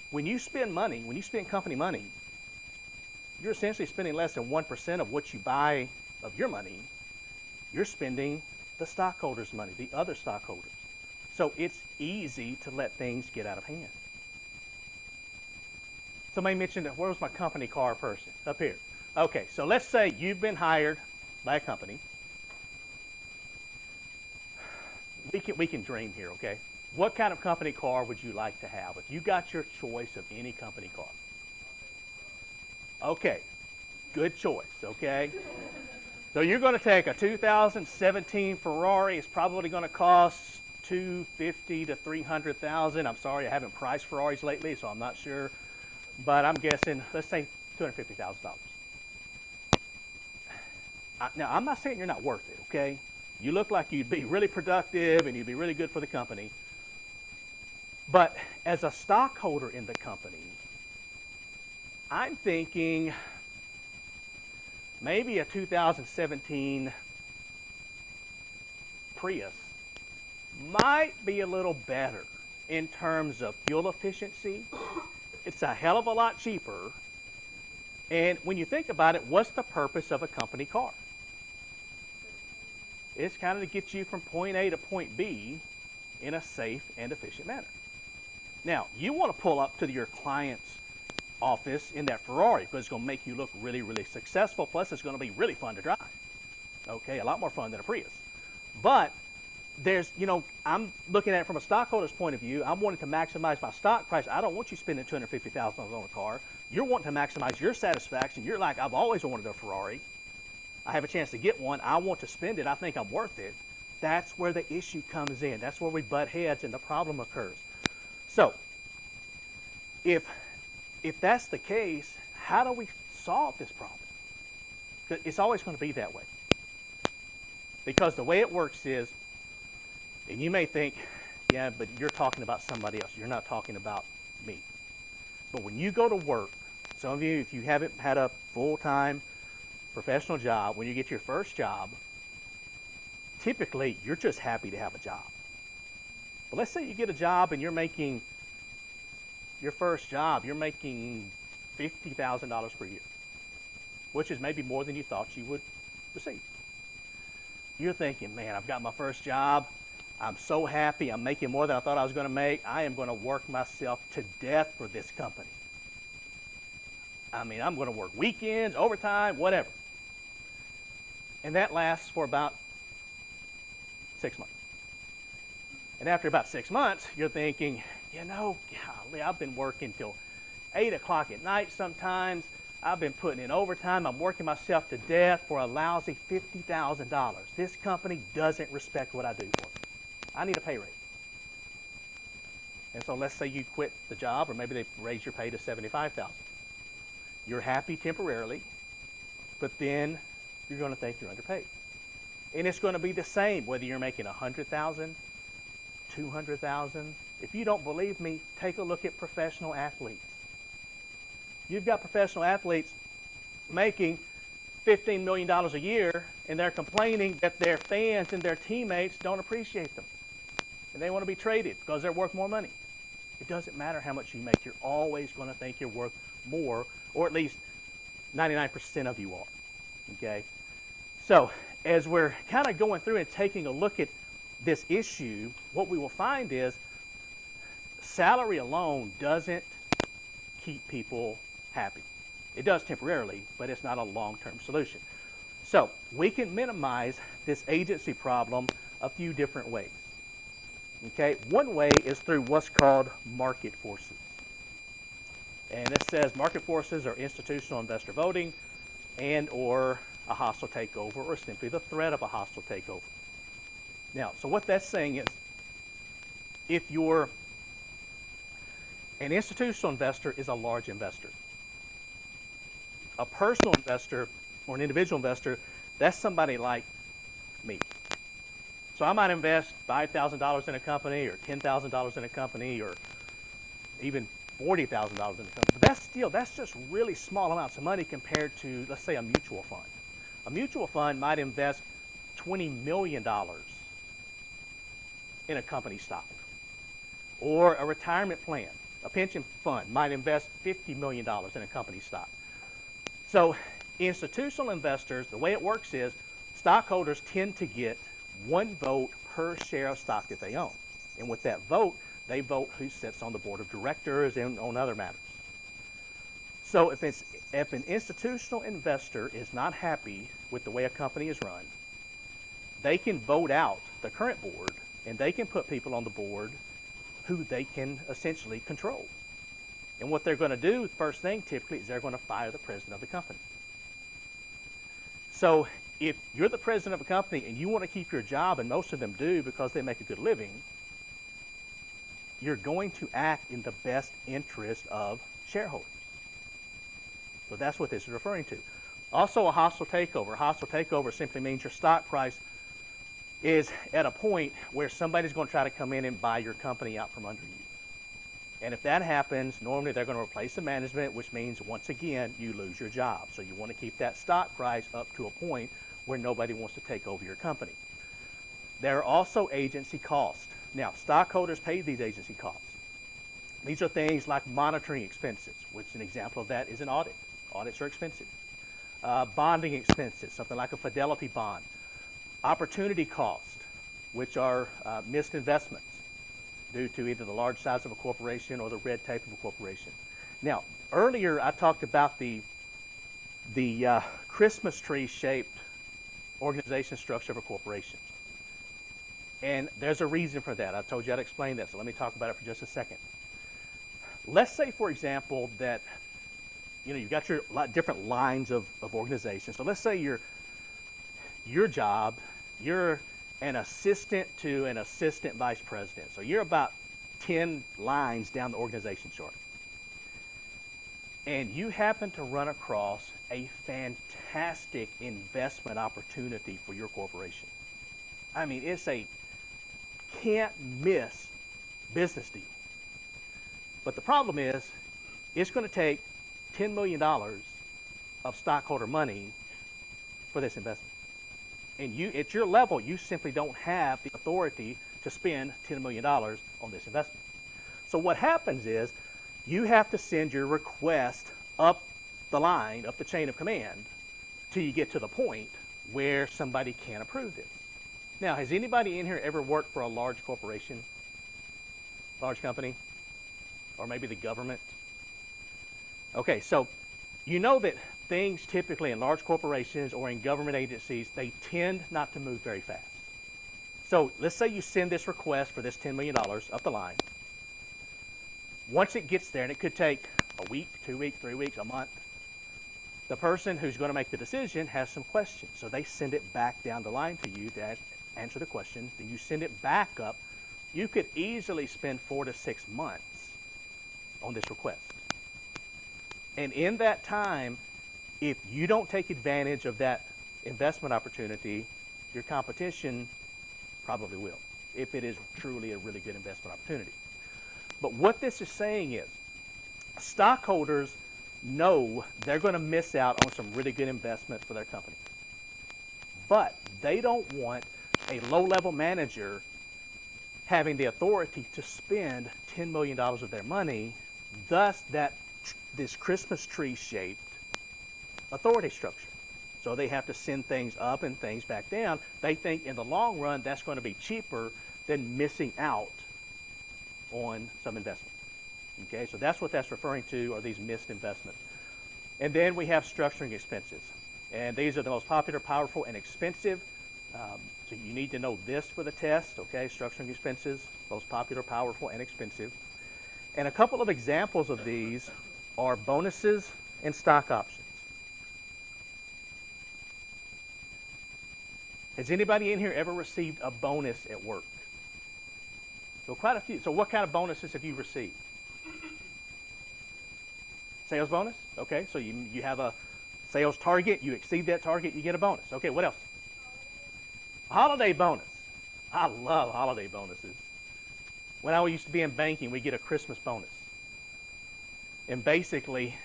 When you spend money, when you spend company money, you're essentially spending less than 1% of what you buy of your money. You're spending the stockholders' money, the other stockholders. So it's easy to let things get out of hand. Somebody mentioned that, where was my company car person? Up here. Okay, so let's say you've been hired by a company. We can dream here, okay? What kind of company car would you like to have if you got your choice of any company car? Okay, good choice, okay? So you're going to take a 2017 Ferrari. It's probably going to cost $250,000 to $300,000. I'm sorry, I haven't priced Ferraris lately, so I'm not sure. But I'm guessing, let's say $250,000. Now, I'm not saying you're not worth it, okay? You look like you'd be really productive and you'd be really good for the company. But as a stockholder in the company, I'm thinking maybe a 2017 Prius might be a little better in terms of fuel efficiency. It's a hell of a lot cheaper. And when you think about it, what's the purpose of a company car? It's kind of to get you from point A to point B in a safe and efficient manner. Now, you want to pull up to your client's office in that Ferrari because it's going to make you look really, really successful. Plus, it's going to be really fun to drive. Okay, a lot more fun than a Prius. But I'm looking at it from a stockholder's point of view. I'm wanting to maximize my stock price. I don't want you spending $250,000 on a car. You're wanting to maximize your satisfaction. You're like, I've always wanted a Ferrari. I have a chance to get one. I want to spend it. I think I'm worth it. That's where the issue comes in. That's where we butt heads and the problem occurs. So, if that's the case, how do we solve this problem? Because it's always going to be that way. Because the way it works is, and you may think, yeah, but you're talking about somebody else. You're not talking about me. But when you go to work, some of you, if you haven't had a full-time professional job, when you get your first job, typically you're just happy to have a job. But let's say you get a job and you're making, your first job, you're making $50,000 per year, which is maybe more than you thought you would receive. You're thinking, man, I've got my first job. I'm so happy. I'm making more than I thought I was going to make. I am going to work myself to death for this company. I mean, I'm going to work weekends, overtime, whatever. And that lasts for about 6 months. And after about 6 months, you're thinking, golly, I've been working till 8 o'clock at night sometimes. I've been putting in overtime. I'm working myself to death for a lousy $50,000. This company doesn't respect what I do for them. I need a pay raise. And so let's say you quit the job, or maybe they raise your pay to $75,000. You're happy temporarily, but then you're going to think you're underpaid. And it's going to be the same whether you're making $100,000, $200,000. If you don't believe me, take a look at professional athletes. You've got professional athletes making $15 million a year, and they're complaining that their fans and their teammates don't appreciate them. And they want to be traded because they're worth more money. It doesn't matter how much you make. You're always going to think you're worth more, or at least 99% of you are. Okay? So as we're kind of going through and taking a look at this issue, what we will find is salary alone doesn't keep people happy. It does temporarily, but it's not a long-term solution. So we can minimize this agency problem a few different ways. Okay, one way is through what's called market forces. And it says market forces are institutional investor voting and or a hostile takeover, or simply the threat of a hostile takeover. Now, so what that's saying is, if you're an institutional investor is a large investor. A personal investor or an individual investor, that's somebody like me. So I might invest $5,000 in a company, or $10,000 in a company, or even $40,000 in a company. But that's just really small amounts of money compared to, let's say, a mutual fund. A mutual fund might invest $20 million in a company stock. Or a retirement plan, a pension fund might invest $50 million in a company stock. So institutional investors, the way it works is stockholders tend to get one vote per share of stock that they own. And with that vote, they vote who sits on the board of directors and on other matters. So if an institutional investor is not happy with the way a company is run, they can vote out the current board, and they can put people on the board who they can essentially control. And what they're going to do, first thing typically, is they're going to fire the president of the company. So if you're the president of a company and you want to keep your job, and most of them do because they make a good living, you're going to act in the best interest of shareholders. So that's what this is referring to. Also, a hostile takeover. A hostile takeover simply means your stock price is at a point where somebody's going to try to come in and buy your company out from under you. And if that happens, normally they're going to replace the management, which means, once again, you lose your job. So you want to keep that stock price up to a point where nobody wants to take over your company. There are also agency costs. Now, stockholders pay these agency costs. These are things like monitoring expenses, which an example of that is an audit. Audits are expensive. Bonding expenses, something like a fidelity bond. Opportunity cost, which are missed investments due to either the large size of a corporation or the red tape of a corporation. Now, earlier I talked about the Christmas tree shaped organization structure of a corporation. And there's a reason for that. I told you I'd explain that, so let me talk about it for just a second. Let's say, for example, that you've got your different lines of organization. So let's say your job, you're an assistant to an assistant vice president. So you're about 10 lines down the organization chart. And you happen to run across a fantastic investment opportunity for your corporation. I mean, it's a can't miss business deal. But the problem is, it's going to take $10 million of stockholder money for this investment. And at your level, you simply don't have the authority to spend $10 million on this investment. So what happens is, you have to send your request up the line, up the chain of command, till you get to the point where somebody can approve this. Now, has anybody in here ever worked for a large corporation, large company, or maybe the government? Okay, so you know that things typically in large corporations or in government agencies, they tend not to move very fast. So let's say you send this request for this $10 million up the line. Once it gets there, and it could take a week, 2 weeks, 3 weeks, a month, the person who's going to make the decision has some questions. So they send it back down the line to you to answer the questions. Then you send it back up. You could easily spend 4 to 6 months on this request. And in that time, if you don't take advantage of that investment opportunity, your competition probably will, if it is truly a really good investment opportunity. But what this is saying is, stockholders know they're going to miss out on some really good investment for their company. But they don't want a low-level manager having the authority to spend $10 million of their money, thus this Christmas tree-shaped authority structure. So they have to send things up and things back down. They think in the long run that's going to be cheaper than missing out on some investment. Okay, so that's what that's referring to, are these missed investments. And then we have structuring expenses. And these are the most popular, powerful, and expensive. So you need to know this for the test, okay? Structuring expenses, most popular, powerful, and expensive. And a couple of examples of these are bonuses and stock options. Has anybody in here ever received a bonus at work? So quite a few. So what kind of bonuses have you received? Sales bonus? Okay, so you have a sales target, you exceed that target, you get a bonus. Okay, what else? Holiday bonus. I love holiday bonuses. When I used to be in banking, we get a Christmas bonus. And basically,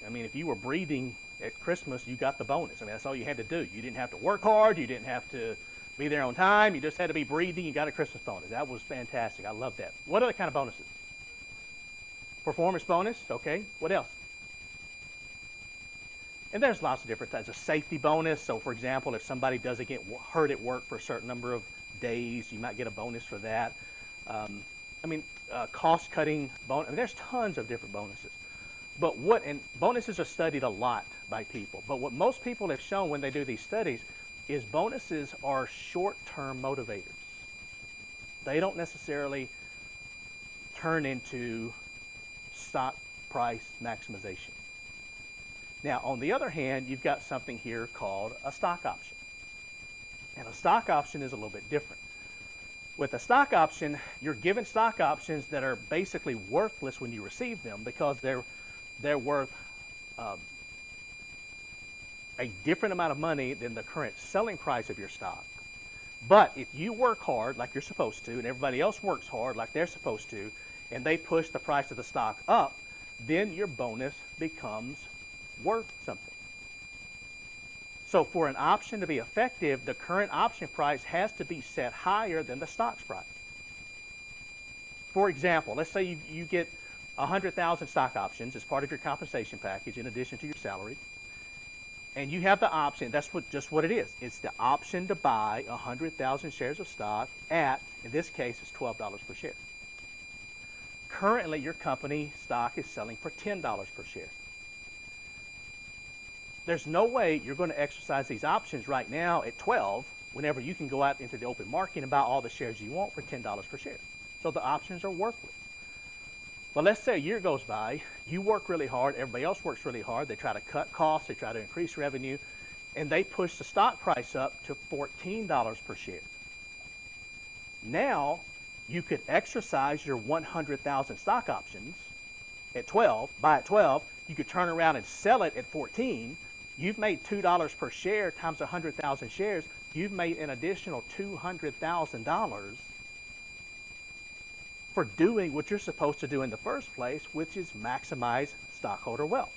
I mean, if you were breathing at Christmas, you got the bonus. I mean, that's all you had to do. You didn't have to work hard, you didn't have to be there on time, you just had to be breathing, you got a Christmas bonus. That was fantastic. I love that. What other kind of bonuses? Performance bonus, okay. What else? And there's lots of different types. A safety bonus. So, for example, if somebody doesn't get hurt at work for a certain number of days, you might get a bonus for that. Cost-cutting bonus. I mean, there's tons of different bonuses. But and bonuses are studied a lot by people. But what most people have shown when they do these studies is bonuses are short-term motivators. They don't necessarily turn into stock price maximization. Now, on the other hand, you've got something here called a stock option. And a stock option is a little bit different. With a stock option, you're given stock options that are basically worthless when you receive them because they're worth a different amount of money than the current selling price of your stock. But if you work hard like you're supposed to, and everybody else works hard like they're supposed to, and they push the price of the stock up, then your bonus becomes worth something. So for an option to be effective, the current option price has to be set higher than the stock's price. For example, let's say you get 100,000 stock options as part of your compensation package in addition to your salary. And you have the option, that's just what it is. It's the option to buy 100,000 shares of stock at, in this case, it's $12 per share. Currently, your company stock is selling for $10 per share. There's no way you're going to exercise these options right now at 12 whenever you can go out into the open market and buy all the shares you want for $10 per share. So the options are worthless. But let's say a year goes by, you work really hard, everybody else works really hard, they try to cut costs, they try to increase revenue, and they push the stock price up to $14 per share. Now, you could exercise your 100,000 stock options at 12, buy at 12, you could turn around and sell it at 14. You've made $2 per share times 100,000 shares. You've made an additional $200,000 for doing what you're supposed to do in the first place, which is maximize stockholder wealth.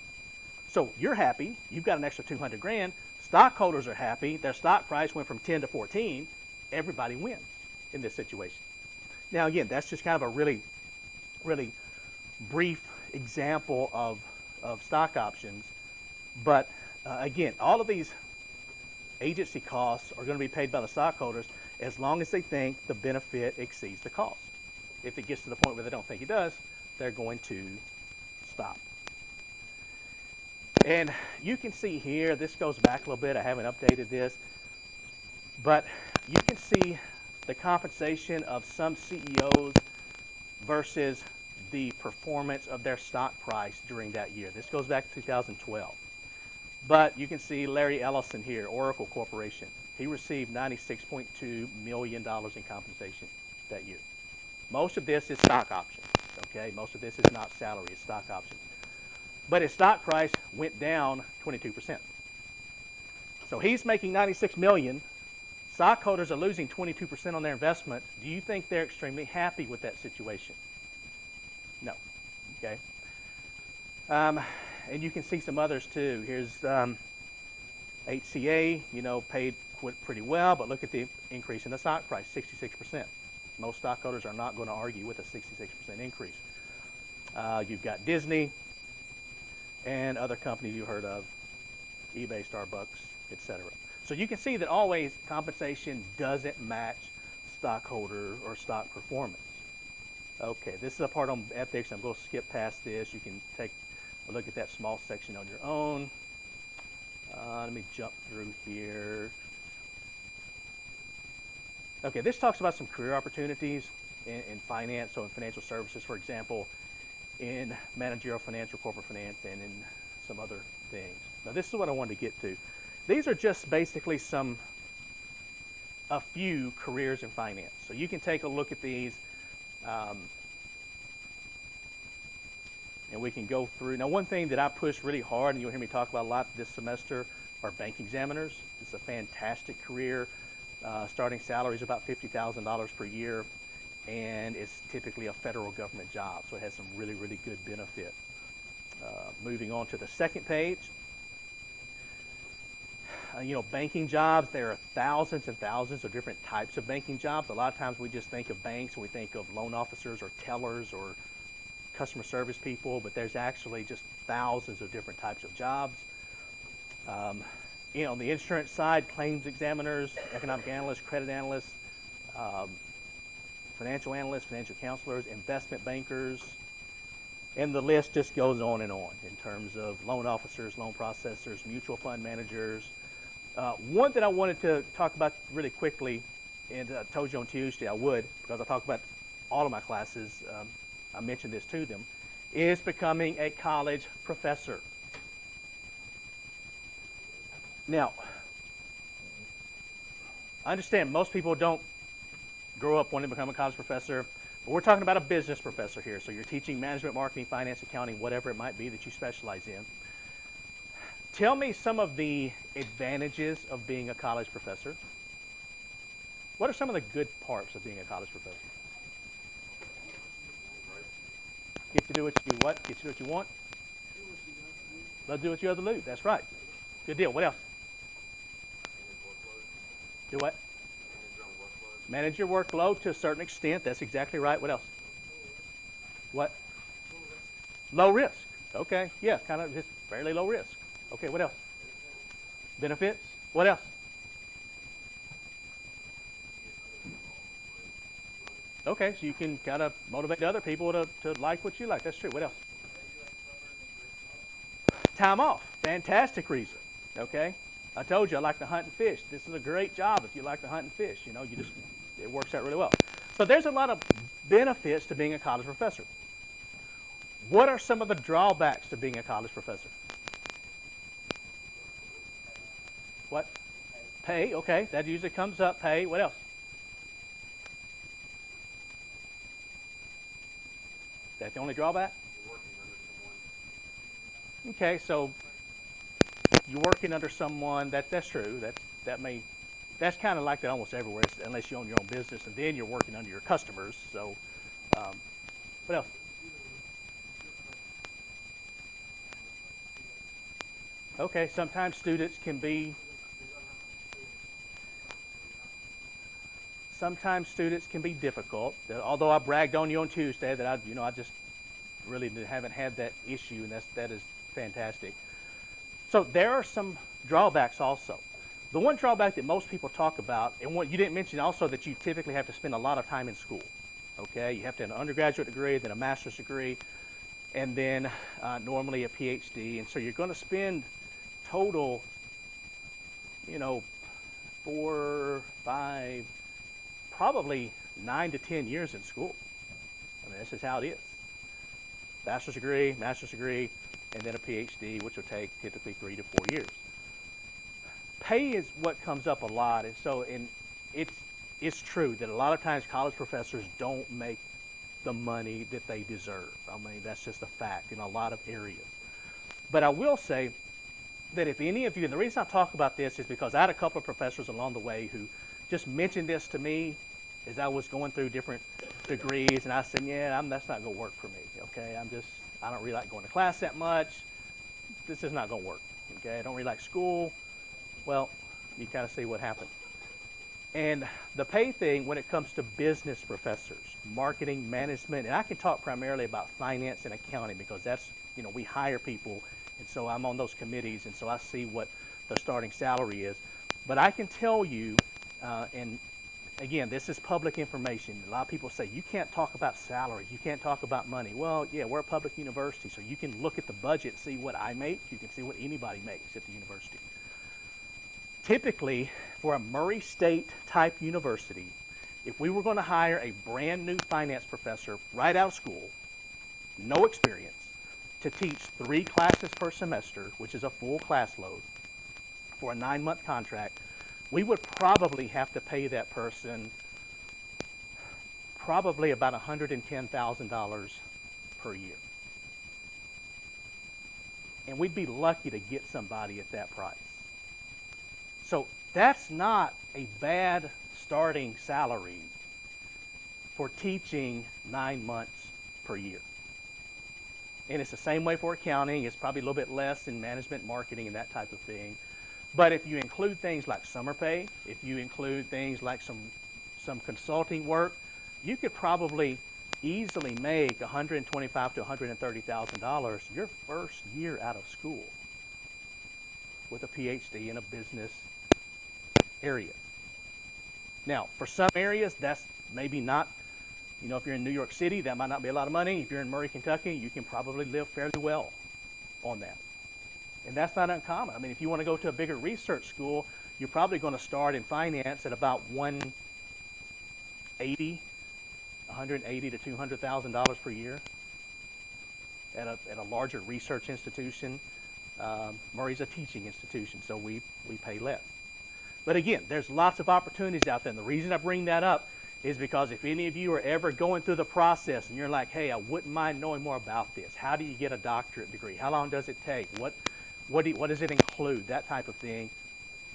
So you're happy, you've got an extra 200 grand, stockholders are happy, their stock price went from 10 to 14, everybody wins in this situation. Now again, that's just kind of a really, really brief example of stock options, but again, all of these agency costs are going to be paid by the stockholders as long as they think the benefit exceeds the cost. If it gets to the point where they don't think it does, they're going to stop. And you can see here, this goes back a little bit, I haven't updated this, but you can see the compensation of some CEOs versus the performance of their stock price during that year. This goes back to 2012. But you can see Larry Ellison here, Oracle Corporation. He received $96.2 million in compensation that year. Most of this is stock options, okay? Most of this is not salary, it's stock options. But his stock price went down 22%. So he's making $96 million. Stockholders are losing 22% on their investment. Do you think they're extremely happy with that situation? No, okay? And you can see some others too. Here's HCA, paid pretty well, but look at the increase in the stock price, 66%. Most stockholders are not going to argue with a 66% increase. You've got Disney and other companies you heard of, eBay, Starbucks, etc. So you can see that always compensation doesn't match stockholder or stock performance. Okay, this is a part on ethics. I'm going to skip past this. You can take a look at that small section on your own. Let me jump through here. Okay, this talks about some career opportunities in finance, so in financial services, for example, in managerial finance or corporate finance, and in some other things. Now, this is what I wanted to get to. These are just basically a few careers in finance. So you can take a look at these, and we can go through. Now, one thing that I push really hard, and you'll hear me talk about a lot this semester, are bank examiners. It's a fantastic career. Starting salary is about $50,000 per year, and it's typically a federal government job, so it has some really, really good benefits. Moving on to the second page, banking jobs, there are thousands and thousands of different types of banking jobs. A lot of times we just think of banks and we think of loan officers or tellers or customer service people, but there's actually just thousands of different types of jobs. On the insurance side, claims examiners, economic analysts, credit analysts, financial analysts, financial counselors, investment bankers, and the list just goes on in terms of loan officers, loan processors, mutual fund managers. One that I wanted to talk about really quickly, and I told you on Tuesday I would, because I talk about all of my classes, I mentioned this to them, is becoming a college professor. Now, I understand most people don't grow up wanting to become a college professor, but we're talking about a business professor here. So you're teaching management, marketing, finance, accounting, whatever it might be that you specialize in. Tell me some of the advantages of being a college professor. What are some of the good parts of being a college professor? Get to do what you what? Get to do what you want? Let do what you have to do. That's right. Good deal. What else? Do what? Manage your workload to a certain extent. That's exactly right. What else? What? Low risk. Okay. Yeah, kind of just fairly low risk. Okay, what else? Benefits. What else? Okay, so you can kind of motivate other people to like what you like. That's true. What else? Time off. Fantastic reason. Okay. I told you I like to hunt and fish. This is a great job if you like to hunt and fish. You know, it works out really well. So there's a lot of benefits to being a college professor. What are some of the drawbacks to being a college professor? What? Pay, okay, that usually comes up. Pay, what else? That the only drawback? Okay, so you're working under someone. That's true. That's kind of like that almost everywhere, unless you own your own business, and then you're working under your customers. So, what else? Okay, sometimes students can be difficult. Although I bragged on you on Tuesday that I just really haven't had that issue, and that is fantastic. So there are some drawbacks also. The one drawback that most people talk about, and what you didn't mention also, that you typically have to spend a lot of time in school. Okay, you have to have an undergraduate degree, then a master's degree, and then normally a PhD. And so you're going to spend total, 4, 5, probably 9 to 10 years in school. I mean, this is how it is. Master's degree, and then a PhD, which will take typically 3 to 4 years. Pay is what comes up a lot, and it's true that a lot of times college professors don't make the money that they deserve. I mean, that's just a fact in a lot of areas. But I will say that if any of you, and the reason I talk about this is because I had a couple of professors along the way who just mentioned this to me as I was going through different degrees, and I said, yeah, that's not going to work for me, okay? I don't really like going to class that much. This is not going to work, okay? I don't really like school. Well, you kind of see what happened. And the pay thing, when it comes to business professors, marketing, management, and I can talk primarily about finance and accounting because that's, we hire people, and so I'm on those committees, and so I see what the starting salary is. But I can tell you, and again, this is public information. A lot of people say, you can't talk about salaries, you can't talk about money. Well, yeah, we're a public university, so you can look at the budget, see what I make, you can see what anybody makes at the university. Typically, for a Murray State type university, if we were going to hire a brand new finance professor right out of school, no experience, to teach 3 classes per semester, which is a full class load, for a 9-month contract, we would probably have to pay that person probably about $110,000 per year. And we'd be lucky to get somebody at that price. So that's not a bad starting salary for teaching 9 months per year. And it's the same way for accounting. It's probably a little bit less in management, marketing, and that type of thing. But if you include things like summer pay, if you include things like some consulting work, you could probably easily make $125,000 to $130,000 your first year out of school with a PhD in a business area. Now, for some areas, that's maybe not, if you're in New York City, that might not be a lot of money. If you're in Murray, Kentucky, you can probably live fairly well on that. And that's not uncommon. I mean, if you want to go to a bigger research school, you're probably going to start in finance at about $180,000 to $200,000 per year at a larger research institution. Murray's a teaching institution, so we pay less. But again, there's lots of opportunities out there. And the reason I bring that up is because if any of you are ever going through the process and you're like, hey, I wouldn't mind knowing more about this. How do you get a doctorate degree? How long does it take? What does it include? That type of thing.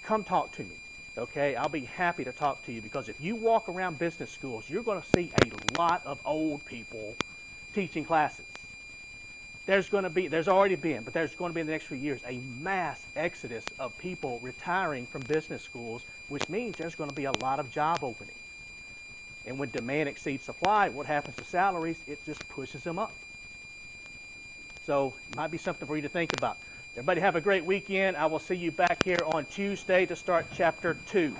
Come talk to me, okay? I'll be happy to talk to you because if you walk around business schools, you're going to see a lot of old people teaching classes. There's already been, but there's going to be in the next few years a mass exodus of people retiring from business schools, which means there's going to be a lot of job openings. And when demand exceeds supply, what happens to salaries? It just pushes them up. So it might be something for you to think about. Everybody have a great weekend. I will see you back here on Tuesday to start chapter 2.